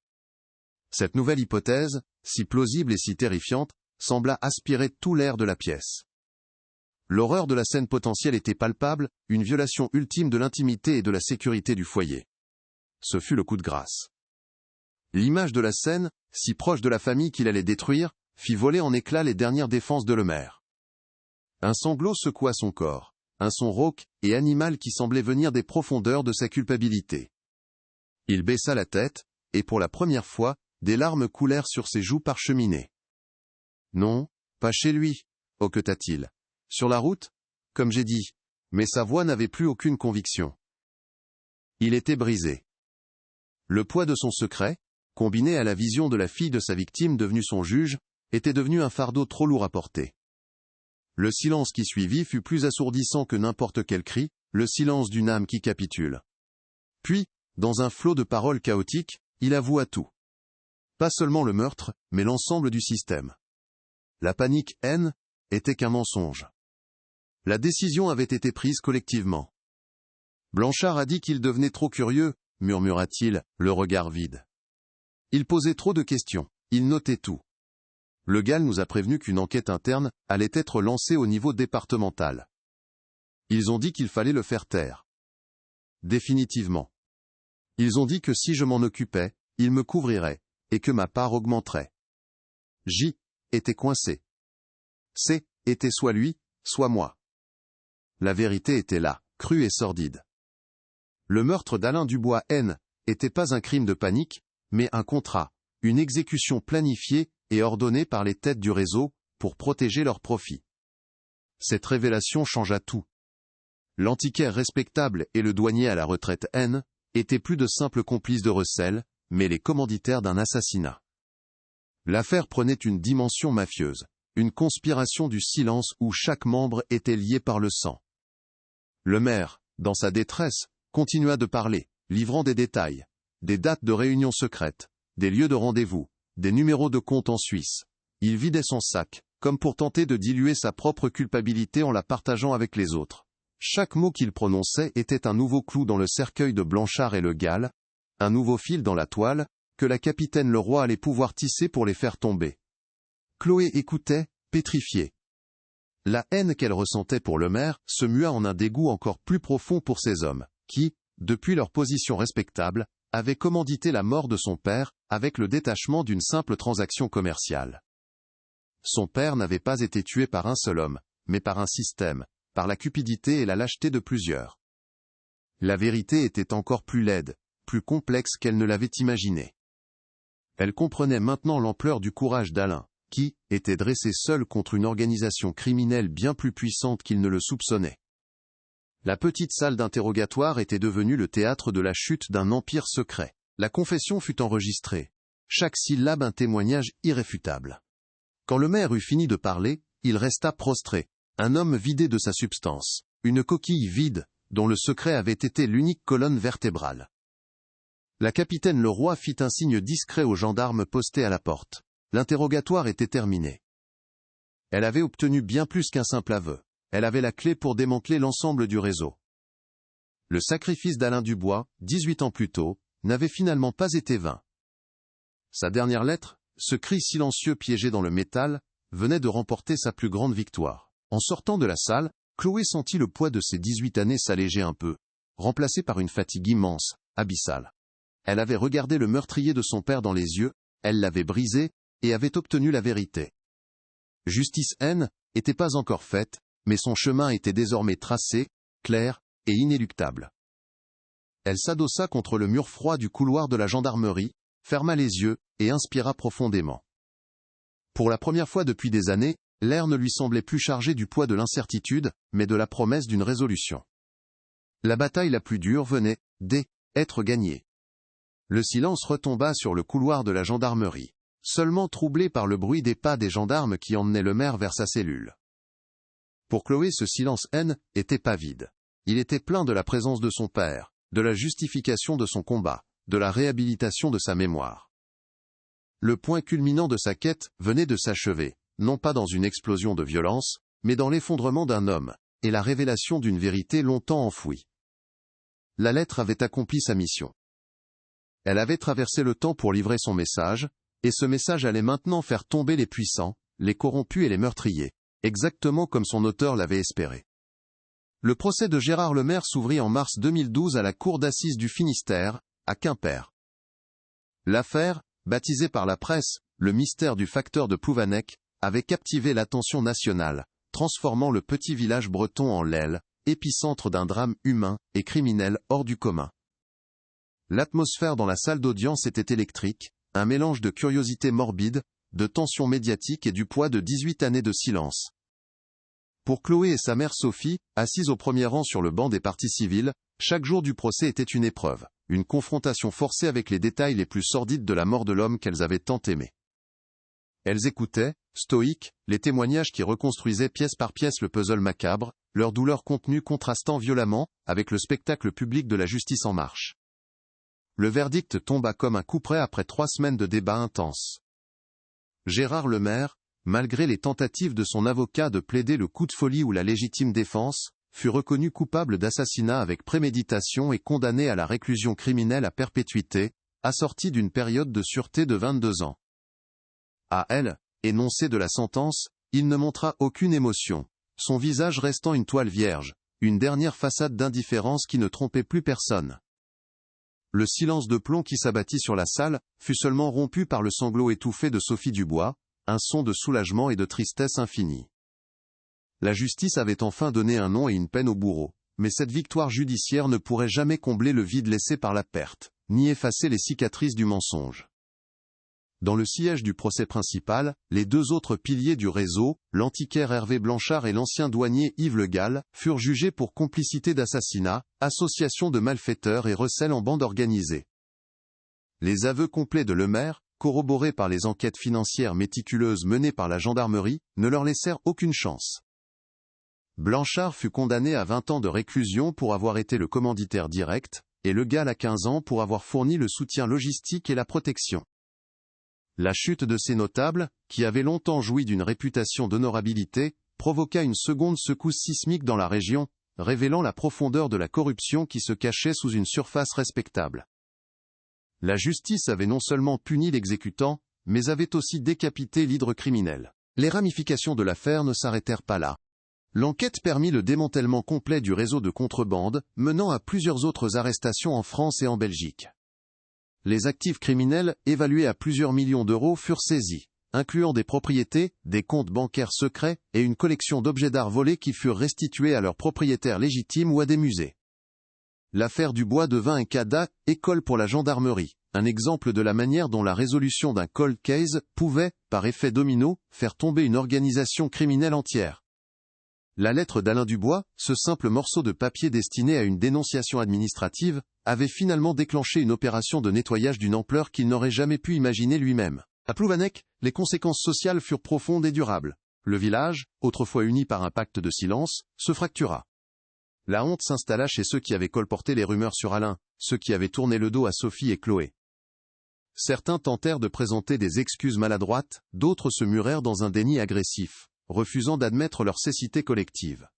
Speaker 1: Cette nouvelle hypothèse, si plausible et si terrifiante, sembla aspirer tout l'air de la pièce. L'horreur de la scène potentielle était palpable, une violation ultime de l'intimité et de la sécurité du foyer. Ce fut le coup de grâce. L'image de la scène, si proche de la famille qu'il allait détruire, fit voler en éclats les dernières défenses de Lemaire. Un sanglot secoua son corps, un son rauque et animal qui semblait venir des profondeurs de sa culpabilité. Il baissa la tête, et pour la première fois, des larmes coulèrent sur ses joues parcheminées. Non, pas chez lui, hoqueta-t-il. Sur la route, comme j'ai dit, mais sa voix n'avait plus aucune conviction. Il était brisé. Le poids de son secret, combiné à la vision de la fille de sa victime devenue son juge, était devenu un fardeau trop lourd à porter. Le silence qui suivit fut plus assourdissant que n'importe quel cri, le silence d'une âme qui capitule. Puis, dans un flot de paroles chaotiques, il avoua tout. Pas seulement le meurtre, mais l'ensemble du système. La panique était qu'un mensonge. La décision avait été prise collectivement. Blanchard a dit qu'il devenait trop curieux, murmura-t-il, le regard vide. Il posait trop de questions, il notait tout. Le GAL nous a prévenu qu'une enquête interne allait être lancée au niveau départemental. Ils ont dit qu'il fallait le faire taire. Définitivement. Ils ont dit que si je m'en occupais, ils me couvriraient, et que ma part augmenterait. J était coincé. C était soit lui, soit moi. La vérité était là, crue et sordide. Le meurtre d'Alain Dubois était pas un crime de panique, mais un contrat, une exécution planifiée et ordonnée par les têtes du réseau, pour protéger leurs profits. Cette révélation changea tout. L'antiquaire respectable et le douanier à la retraite étaient plus de simples complices de recel, mais les commanditaires d'un assassinat. L'affaire prenait une dimension mafieuse, une conspiration du silence où chaque membre était lié par le sang. Le maire, dans sa détresse, continua de parler, livrant des détails, des dates de réunions secrètes, des lieux de rendez-vous, des numéros de compte en Suisse. Il vidait son sac, comme pour tenter de diluer sa propre culpabilité en la partageant avec les autres. Chaque mot qu'il prononçait était un nouveau clou dans le cercueil de Blanchard et le GAL, un nouveau fil dans la toile, que la capitaine Leroy allait pouvoir tisser pour les faire tomber. Chloé écoutait, pétrifiée. La haine qu'elle ressentait pour le maire se mua en un dégoût encore plus profond pour ces hommes, qui, depuis leur position respectable, avaient commandité la mort de son père, avec le détachement d'une simple transaction commerciale. Son père n'avait pas été tué par un seul homme, mais par un système, par la cupidité et la lâcheté de plusieurs. La vérité était encore plus laide, plus complexe qu'elle ne l'avait imaginé. Elle comprenait maintenant l'ampleur du courage d'Alain, qui était dressé seul contre une organisation criminelle bien plus puissante qu'il ne le soupçonnait. La petite salle d'interrogatoire était devenue le théâtre de la chute d'un empire secret. La confession fut enregistrée. Chaque syllabe un témoignage irréfutable. Quand le maire eut fini de parler, il resta prostré, un homme vidé de sa substance, une coquille vide, dont le secret avait été l'unique colonne vertébrale. La capitaine Leroy fit un signe discret aux gendarmes postés à la porte. L'interrogatoire était terminé. Elle avait obtenu bien plus qu'un simple aveu. Elle avait la clé pour démanteler l'ensemble du réseau. Le sacrifice d'Alain Dubois, 18 ans plus tôt, n'avait finalement pas été vain. Sa dernière lettre, ce cri silencieux piégé dans le métal, venait de remporter sa plus grande victoire. En sortant de la salle, Chloé sentit le poids de ses 18 années s'alléger un peu, remplacé par une fatigue immense, abyssale. Elle avait regardé le meurtrier de son père dans les yeux, elle l'avait brisé, et avait obtenu la vérité. Justice N n'était pas encore faite, mais son chemin était désormais tracé, clair et inéluctable. Elle s'adossa contre le mur froid du couloir de la gendarmerie, ferma les yeux et inspira profondément. Pour la première fois depuis des années, l'air ne lui semblait plus chargé du poids de l'incertitude, mais de la promesse d'une résolution. La bataille la plus dure venait d'être gagnée. Le silence retomba sur le couloir de la gendarmerie, seulement troublé par le bruit des pas des gendarmes qui emmenaient le maire vers sa cellule. Pour Chloé, ce silence N était pas vide. Il était plein de la présence de son père, de la justification de son combat, de la réhabilitation de sa mémoire. Le point culminant de sa quête venait de s'achever, non pas dans une explosion de violence, mais dans l'effondrement d'un homme, et la révélation d'une vérité longtemps enfouie. La lettre avait accompli sa mission. Elle avait traversé le temps pour livrer son message, et ce message allait maintenant faire tomber les puissants, les corrompus et les meurtriers, exactement comme son auteur l'avait espéré. Le procès de Gérard Lemaire s'ouvrit en mars 2012 à la cour d'assises du Finistère, à Quimper. L'affaire, baptisée par la presse, le mystère du facteur de Plouvanec, avait captivé l'attention nationale, transformant le petit village breton en l'aile, épicentre d'un drame humain et criminel hors du commun. L'atmosphère dans la salle d'audience était électrique, un mélange de curiosité morbide, de tension médiatique et du poids de 18 années de silence. Pour Chloé et sa mère Sophie, assises au premier rang sur le banc des parties civiles, chaque jour du procès était une épreuve, une confrontation forcée avec les détails les plus sordides de la mort de l'homme qu'elles avaient tant aimé. Elles écoutaient, stoïques, les témoignages qui reconstruisaient pièce par pièce le puzzle macabre, leur douleur contenue contrastant violemment avec le spectacle public de la justice en marche. Le verdict tomba comme un couperet après 3 semaines de débats intenses. Gérard Lemaire, malgré les tentatives de son avocat de plaider le coup de folie ou la légitime défense, fut reconnu coupable d'assassinat avec préméditation et condamné à la réclusion criminelle à perpétuité, assortie d'une période de sûreté de 22 ans. À elle, énoncé de la sentence, il ne montra aucune émotion, son visage restant une toile vierge, une dernière façade d'indifférence qui ne trompait plus personne. Le silence de plomb qui s'abattit sur la salle fut seulement rompu par le sanglot étouffé de Sophie Dubois, un son de soulagement et de tristesse infinie. La justice avait enfin donné un nom et une peine au bourreau, mais cette victoire judiciaire ne pourrait jamais combler le vide laissé par la perte, ni effacer les cicatrices du mensonge. Dans le siège du procès principal, les 2 autres piliers du réseau, l'antiquaire Hervé Blanchard et l'ancien douanier Yves Le Gall, furent jugés pour complicité d'assassinat, association de malfaiteurs et recel en bande organisée. Les aveux complets de Lemaire, corroborés par les enquêtes financières méticuleuses menées par la gendarmerie, ne leur laissèrent aucune chance. Blanchard fut condamné à 20 ans de réclusion pour avoir été le commanditaire direct, et Le Gall à 15 ans pour avoir fourni le soutien logistique et la protection. La chute de ces notables, qui avaient longtemps joui d'une réputation d'honorabilité, provoqua une seconde secousse sismique dans la région, révélant la profondeur de la corruption qui se cachait sous une surface respectable. La justice avait non seulement puni l'exécutant, mais avait aussi décapité l'hydre criminel. Les ramifications de l'affaire ne s'arrêtèrent pas là. L'enquête permit le démantèlement complet du réseau de contrebande, menant à plusieurs autres arrestations en France et en Belgique. Les actifs criminels, évalués à plusieurs millions d'euros, furent saisis, incluant des propriétés, des comptes bancaires secrets et une collection d'objets d'art volés qui furent restitués à leurs propriétaires légitimes ou à des musées. L'affaire Dubois devint un cas d'école pour la gendarmerie, un exemple de la manière dont la résolution d'un cold case pouvait, par effet domino, faire tomber une organisation criminelle entière. La lettre d'Alain Dubois, ce simple morceau de papier destiné à une dénonciation administrative, avait finalement déclenché une opération de nettoyage d'une ampleur qu'il n'aurait jamais pu imaginer lui-même. À Plouvanec, les conséquences sociales furent profondes et durables. Le village, autrefois uni par un pacte de silence, se fractura. La honte s'installa chez ceux qui avaient colporté les rumeurs sur Alain, ceux qui avaient tourné le dos à Sophie et Chloé. Certains tentèrent de présenter des excuses maladroites, d'autres se murèrent dans un déni agressif, refusant d'admettre leur cécité collective.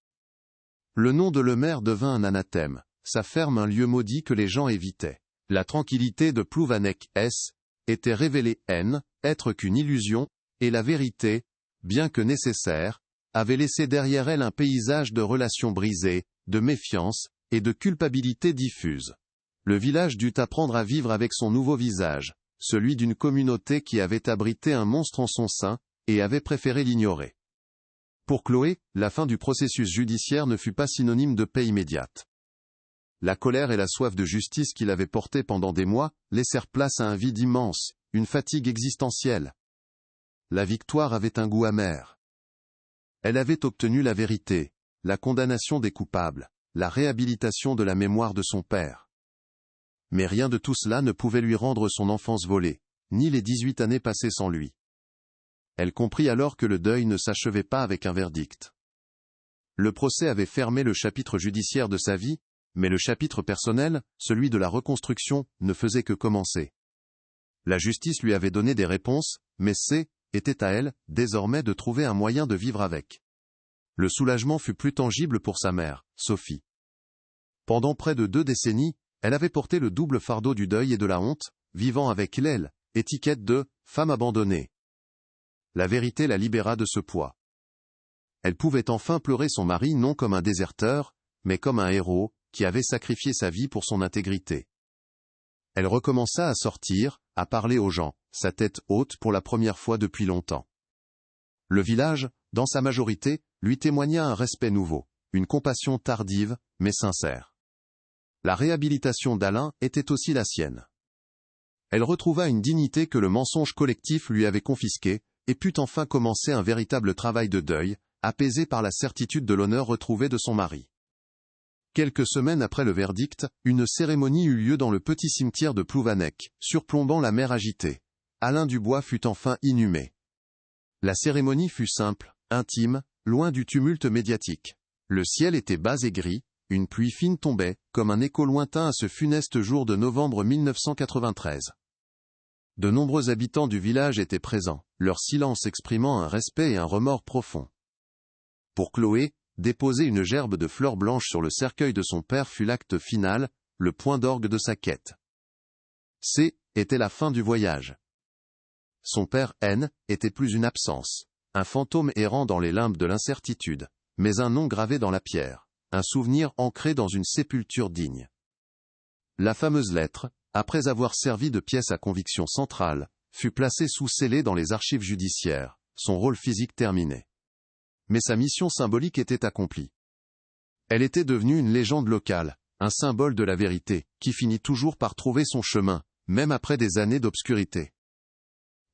Speaker 1: Le nom de Lemaire devint un anathème, sa ferme un lieu maudit que les gens évitaient. La tranquillité de Plouvanec était révélée être qu'une illusion, et la vérité, bien que nécessaire, avait laissé derrière elle un paysage de relations brisées, de méfiance, et de culpabilité diffuse. Le village dut apprendre à vivre avec son nouveau visage, celui d'une communauté qui avait abrité un monstre en son sein, et avait préféré l'ignorer. Pour Chloé, la fin du processus judiciaire ne fut pas synonyme de paix immédiate. La colère et la soif de justice qu'il avait portée pendant des mois, laissèrent place à un vide immense, une fatigue existentielle. La victoire avait un goût amer. Elle avait obtenu la vérité, la condamnation des coupables, la réhabilitation de la mémoire de son père. Mais rien de tout cela ne pouvait lui rendre son enfance volée, ni les 18 années passées sans lui. Elle comprit alors que le deuil ne s'achevait pas avec un verdict. Le procès avait fermé le chapitre judiciaire de sa vie, mais le chapitre personnel, celui de la reconstruction, ne faisait que commencer. La justice lui avait donné des réponses, mais était à elle, désormais de trouver un moyen de vivre avec. Le soulagement fut plus tangible pour sa mère, Sophie. Pendant près de 2 décennies, elle avait porté le double fardeau du deuil et de la honte, vivant avec l'aile, étiquette de « femme abandonnée ». La vérité la libéra de ce poids. Elle pouvait enfin pleurer son mari non comme un déserteur, mais comme un héros, qui avait sacrifié sa vie pour son intégrité. Elle recommença à sortir, à parler aux gens, sa tête haute pour la première fois depuis longtemps. Le village, dans sa majorité, lui témoigna un respect nouveau, une compassion tardive, mais sincère. La réhabilitation d'Alain était aussi la sienne. Elle retrouva une dignité que le mensonge collectif lui avait confisquée, et put enfin commencer un véritable travail de deuil, apaisé par la certitude de l'honneur retrouvé de son mari. Quelques semaines après le verdict, une cérémonie eut lieu dans le petit cimetière de Plouvanec, surplombant la mer agitée. Alain Dubois fut enfin inhumé. La cérémonie fut simple, intime, loin du tumulte médiatique. Le ciel était bas et gris, une pluie fine tombait, comme un écho lointain à ce funeste jour de novembre 1993. De nombreux habitants du village étaient présents, leur silence exprimant un respect et un remords profond. Pour Chloé, déposer une gerbe de fleurs blanches sur le cercueil de son père fut l'acte final, le point d'orgue de sa quête. Était la fin du voyage. Son père, était plus une absence, un fantôme errant dans les limbes de l'incertitude, mais un nom gravé dans la pierre, un souvenir ancré dans une sépulture digne. La fameuse lettre, après avoir servi de pièce à conviction centrale, fut placée sous scellé dans les archives judiciaires, son rôle physique terminé. Mais sa mission symbolique était accomplie. Elle était devenue une légende locale, un symbole de la vérité, qui finit toujours par trouver son chemin, même après des années d'obscurité.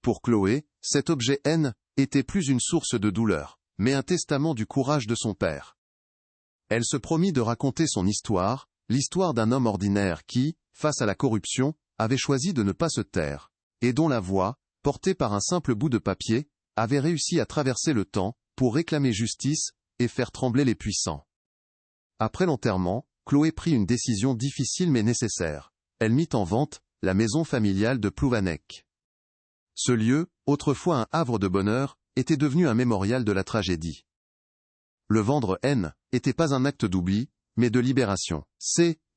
Speaker 1: Pour Chloé, cet objet était plus une source de douleur, mais un testament du courage de son père. Elle se promit de raconter son histoire, l'histoire d'un homme ordinaire qui, face à la corruption, avait choisi de ne pas se taire, et dont la voix, portée par un simple bout de papier, avait réussi à traverser le temps, pour réclamer justice, et faire trembler les puissants. Après l'enterrement, Chloé prit une décision difficile mais nécessaire. Elle mit en vente la maison familiale de Plouvanec. Ce lieu, autrefois un havre de bonheur, était devenu un mémorial de la tragédie. Le vendre était pas un acte d'oubli, mais de libération.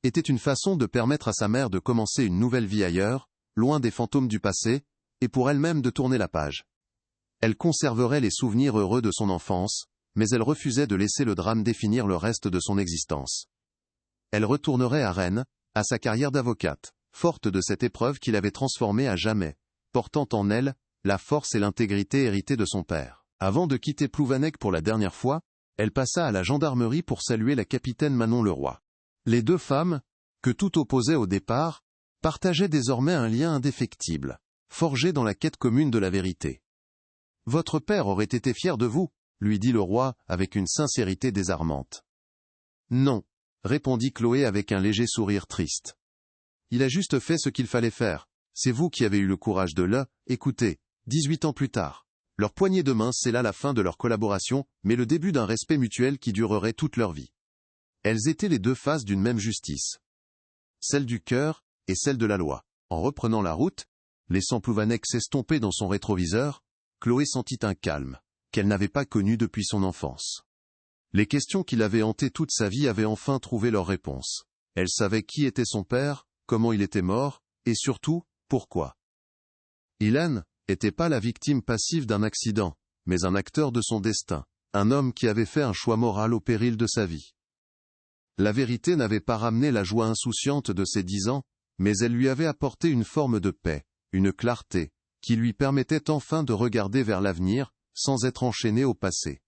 Speaker 1: Était une façon de permettre à sa mère de commencer une nouvelle vie ailleurs, loin des fantômes du passé, et pour elle-même de tourner la page. Elle conserverait les souvenirs heureux de son enfance, mais elle refusait de laisser le drame définir le reste de son existence. Elle retournerait à Rennes, à sa carrière d'avocate, forte de cette épreuve qui l'avait transformée à jamais, portant en elle la force et l'intégrité héritées de son père. Avant de quitter Plouvanec pour la dernière fois, elle passa à la gendarmerie pour saluer la capitaine Manon Leroy. Les 2 femmes, que tout opposait au départ, partageaient désormais un lien indéfectible, forgé dans la quête commune de la vérité. « Votre père aurait été fier de vous, » lui dit le roi avec une sincérité désarmante. « Non, » répondit Chloé avec un léger sourire triste. « Il a juste fait ce qu'il fallait faire. C'est vous qui avez eu le courage de le écouter. 18 ans plus tard. » Leur poignée de main scella la fin de leur collaboration, mais le début d'un respect mutuel qui durerait toute leur vie. Elles étaient les deux faces d'une même justice. Celle du cœur et celle de la loi. En reprenant la route, laissant Plouvanec s'estomper dans son rétroviseur, Chloé sentit un calme, qu'elle n'avait pas connu depuis son enfance. Les questions qui l'avaient hantée toute sa vie avaient enfin trouvé leur réponse. Elle savait qui était son père, comment il était mort, et surtout, pourquoi. Ilan n'était pas la victime passive d'un accident, mais un acteur de son destin, un homme qui avait fait un choix moral au péril de sa vie. La vérité n'avait pas ramené la joie insouciante de ses 10 ans, mais elle lui avait apporté une forme de paix, une clarté, qui lui permettait enfin de regarder vers l'avenir, sans être enchaîné au passé.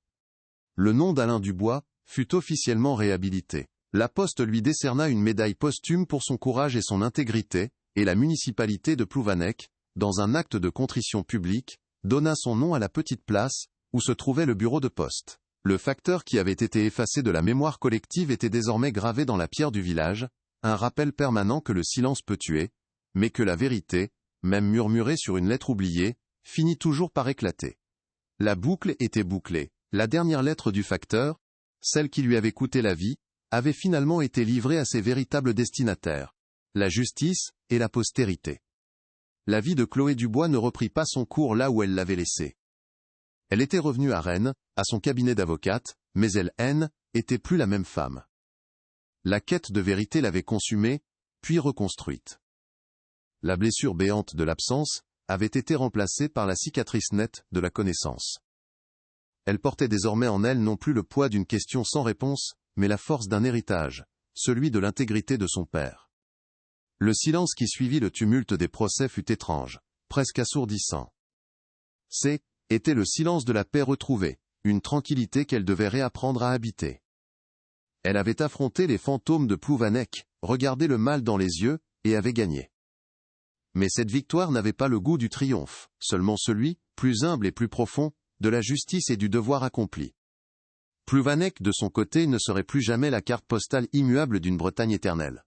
Speaker 1: Le nom d'Alain Dubois fut officiellement réhabilité. La Poste lui décerna une médaille posthume pour son courage et son intégrité, et la municipalité de Plouvanec, dans un acte de contrition publique, donna son nom à la petite place, où se trouvait le bureau de poste. Le facteur qui avait été effacé de la mémoire collective était désormais gravé dans la pierre du village, un rappel permanent que le silence peut tuer, mais que la vérité, même murmurée sur une lettre oubliée, finit toujours par éclater. La boucle était bouclée. La dernière lettre du facteur, celle qui lui avait coûté la vie, avait finalement été livrée à ses véritables destinataires, la justice et la postérité. La vie de Chloé Dubois ne reprit pas son cours là où elle l'avait laissé. Elle était revenue à Rennes, à son cabinet d'avocate, mais elle était plus la même femme. La quête de vérité l'avait consumée, puis reconstruite. La blessure béante de l'absence avait été remplacée par la cicatrice nette de la connaissance. Elle portait désormais en elle non plus le poids d'une question sans réponse, mais la force d'un héritage, celui de l'intégrité de son père. Le silence qui suivit le tumulte des procès fut étrange, presque assourdissant. Était le silence de la paix retrouvée, une tranquillité qu'elle devait réapprendre à habiter. Elle avait affronté les fantômes de Plouvanec, regardé le mal dans les yeux, et avait gagné. Mais cette victoire n'avait pas le goût du triomphe, seulement celui, plus humble et plus profond, de la justice et du devoir accompli. Plouvanec de son côté ne serait plus jamais la carte postale immuable d'une Bretagne éternelle.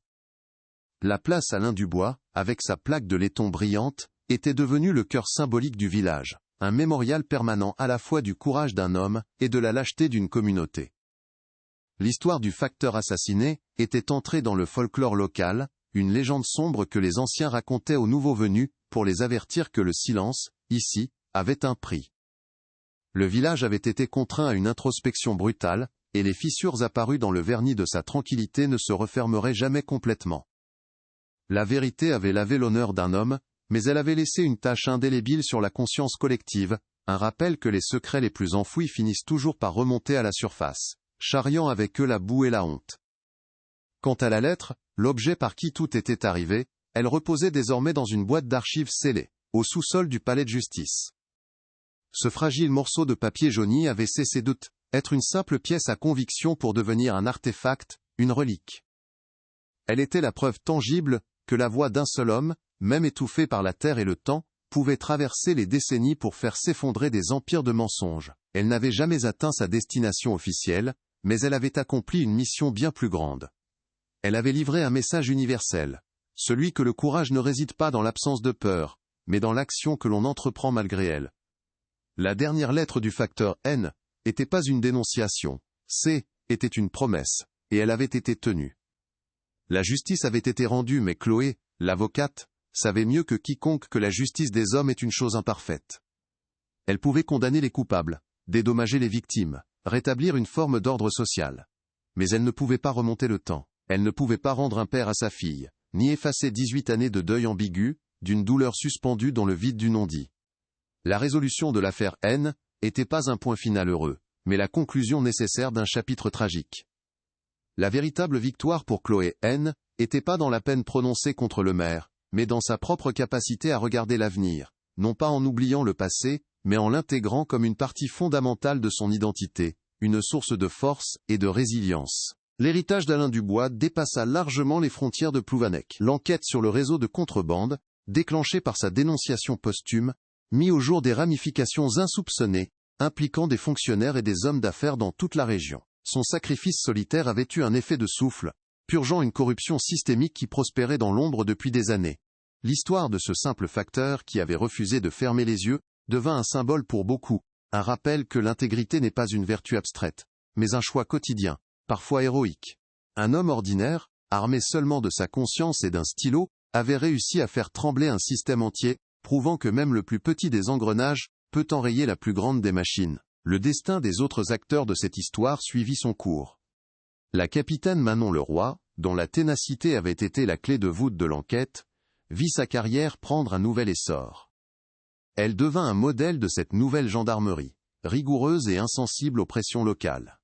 Speaker 1: La place Alain Dubois, avec sa plaque de laiton brillante, était devenue le cœur symbolique du village, un mémorial permanent à la fois du courage d'un homme et de la lâcheté d'une communauté. L'histoire du facteur assassiné était entrée dans le folklore local, une légende sombre que les anciens racontaient aux nouveaux venus, pour les avertir que le silence, ici, avait un prix. Le village avait été contraint à une introspection brutale, et les fissures apparues dans le vernis de sa tranquillité ne se refermeraient jamais complètement. La vérité avait lavé l'honneur d'un homme, mais elle avait laissé une tache indélébile sur la conscience collective, un rappel que les secrets les plus enfouis finissent toujours par remonter à la surface, charriant avec eux la boue et la honte. Quant à la lettre, l'objet par qui tout était arrivé, elle reposait désormais dans une boîte d'archives scellée, au sous-sol du palais de justice. Ce fragile morceau de papier jauni avait cessé d'être une simple pièce à conviction pour devenir un artefact, une relique. Elle était la preuve tangible que la voix d'un seul homme, même étouffée par la terre et le temps, pouvait traverser les décennies pour faire s'effondrer des empires de mensonges. Elle n'avait jamais atteint sa destination officielle, mais elle avait accompli une mission bien plus grande. Elle avait livré un message universel, celui que le courage ne réside pas dans l'absence de peur, mais dans l'action que l'on entreprend malgré elle. La dernière lettre du facteur N n'était pas une dénonciation, était une promesse, et elle avait été tenue. La justice avait été rendue, mais Chloé, l'avocate, savait mieux que quiconque que la justice des hommes est une chose imparfaite. Elle pouvait condamner les coupables, dédommager les victimes, rétablir une forme d'ordre social. Mais elle ne pouvait pas remonter le temps, elle ne pouvait pas rendre un père à sa fille, ni effacer 18 années de deuil ambigu, d'une douleur suspendue dans le vide du non-dit. La résolution de l'affaire N n'était pas un point final heureux, mais la conclusion nécessaire d'un chapitre tragique. La véritable victoire pour Chloé N n'était pas dans la peine prononcée contre le maire, mais dans sa propre capacité à regarder l'avenir, non pas en oubliant le passé, mais en l'intégrant comme une partie fondamentale de son identité, une source de force et de résilience. L'héritage d'Alain Dubois dépassa largement les frontières de Plouvanec. L'enquête sur le réseau de contrebande, déclenchée par sa dénonciation posthume, mit au jour des ramifications insoupçonnées, impliquant des fonctionnaires et des hommes d'affaires dans toute la région. Son sacrifice solitaire avait eu un effet de souffle, purgeant une corruption systémique qui prospérait dans l'ombre depuis des années. L'histoire de ce simple facteur qui avait refusé de fermer les yeux devint un symbole pour beaucoup, un rappel que l'intégrité n'est pas une vertu abstraite, mais un choix quotidien, parfois héroïque. Un homme ordinaire, armé seulement de sa conscience et d'un stylo, avait réussi à faire trembler un système entier, prouvant que même le plus petit des engrenages peut enrayer la plus grande des machines. Le destin des autres acteurs de cette histoire suivit son cours. La capitaine Manon Leroy, dont la ténacité avait été la clé de voûte de l'enquête, vit sa carrière prendre un nouvel essor. Elle devint un modèle de cette nouvelle gendarmerie, rigoureuse et insensible aux pressions locales.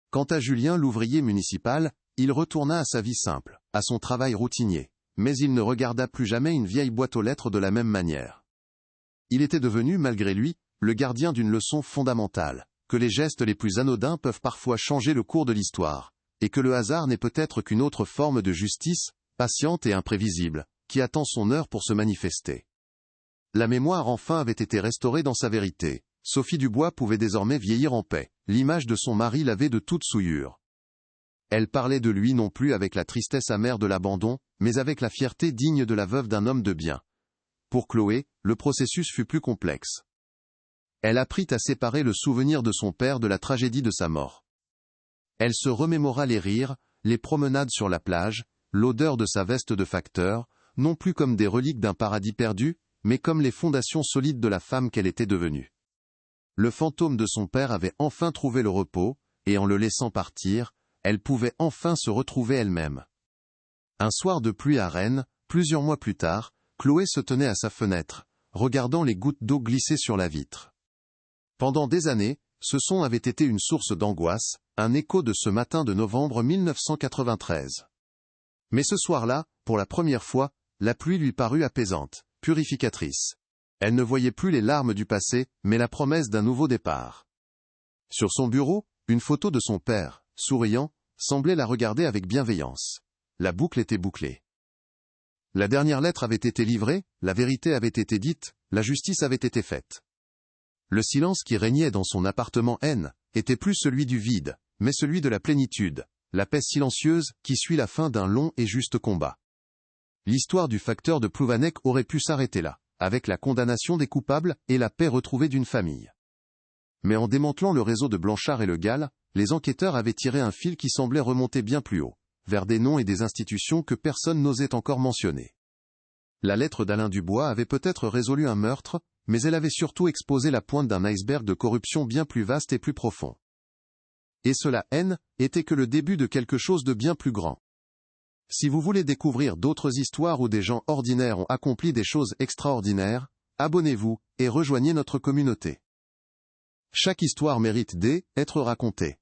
Speaker 1: Quant à Julien l'ouvrier municipal, il retourna à sa vie simple, à son travail routinier, mais il ne regarda plus jamais une vieille boîte aux lettres de la même manière. Il était devenu, malgré lui, le gardien d'une leçon fondamentale, que les gestes les plus anodins peuvent parfois changer le cours de l'histoire, et que le hasard n'est peut-être qu'une autre forme de justice, patiente et imprévisible, qui attend son heure pour se manifester. La mémoire enfin avait été restaurée dans sa vérité. Sophie Dubois pouvait désormais vieillir en paix. L'image de son mari l'avait de toute souillure. Elle parlait de lui non plus avec la tristesse amère de l'abandon, mais avec la fierté digne de la veuve d'un homme de bien. Pour Chloé, le processus fut plus complexe. Elle apprit à séparer le souvenir de son père de la tragédie de sa mort. Elle se remémora les rires, les promenades sur la plage, l'odeur de sa veste de facteur, non plus comme des reliques d'un paradis perdu, mais comme les fondations solides de la femme qu'elle était devenue. Le fantôme de son père avait enfin trouvé le repos, et en le laissant partir, elle pouvait enfin se retrouver elle-même. Un soir de pluie à Rennes, plusieurs mois plus tard, Chloé se tenait à sa fenêtre, regardant les gouttes d'eau glisser sur la vitre. Pendant des années, ce son avait été une source d'angoisse, un écho de ce matin de novembre 1993. Mais ce soir-là, pour la première fois, la pluie lui parut apaisante, purificatrice. Elle ne voyait plus les larmes du passé, mais la promesse d'un nouveau départ. Sur son bureau, une photo de son père, souriant, semblait la regarder avec bienveillance. La boucle était bouclée. La dernière lettre avait été livrée, la vérité avait été dite, la justice avait été faite. Le silence qui régnait dans son appartement N était plus celui du vide, mais celui de la plénitude, la paix silencieuse qui suit la fin d'un long et juste combat. L'histoire du facteur de Plouvanec aurait pu s'arrêter là, avec la condamnation des coupables et la paix retrouvée d'une famille. Mais en démantelant le réseau de Blanchard et Le Gall, les enquêteurs avaient tiré un fil qui semblait remonter bien plus haut, vers des noms et des institutions que personne n'osait encore mentionner. La lettre d'Alain Dubois avait peut-être résolu un meurtre, mais elle avait surtout exposé la pointe d'un iceberg de corruption bien plus vaste et plus profond. Et cela, était que le début de quelque chose de bien plus grand. Si vous voulez découvrir d'autres histoires où des gens ordinaires ont accompli des choses extraordinaires, abonnez-vous et rejoignez notre communauté. Chaque histoire mérite d'être racontée.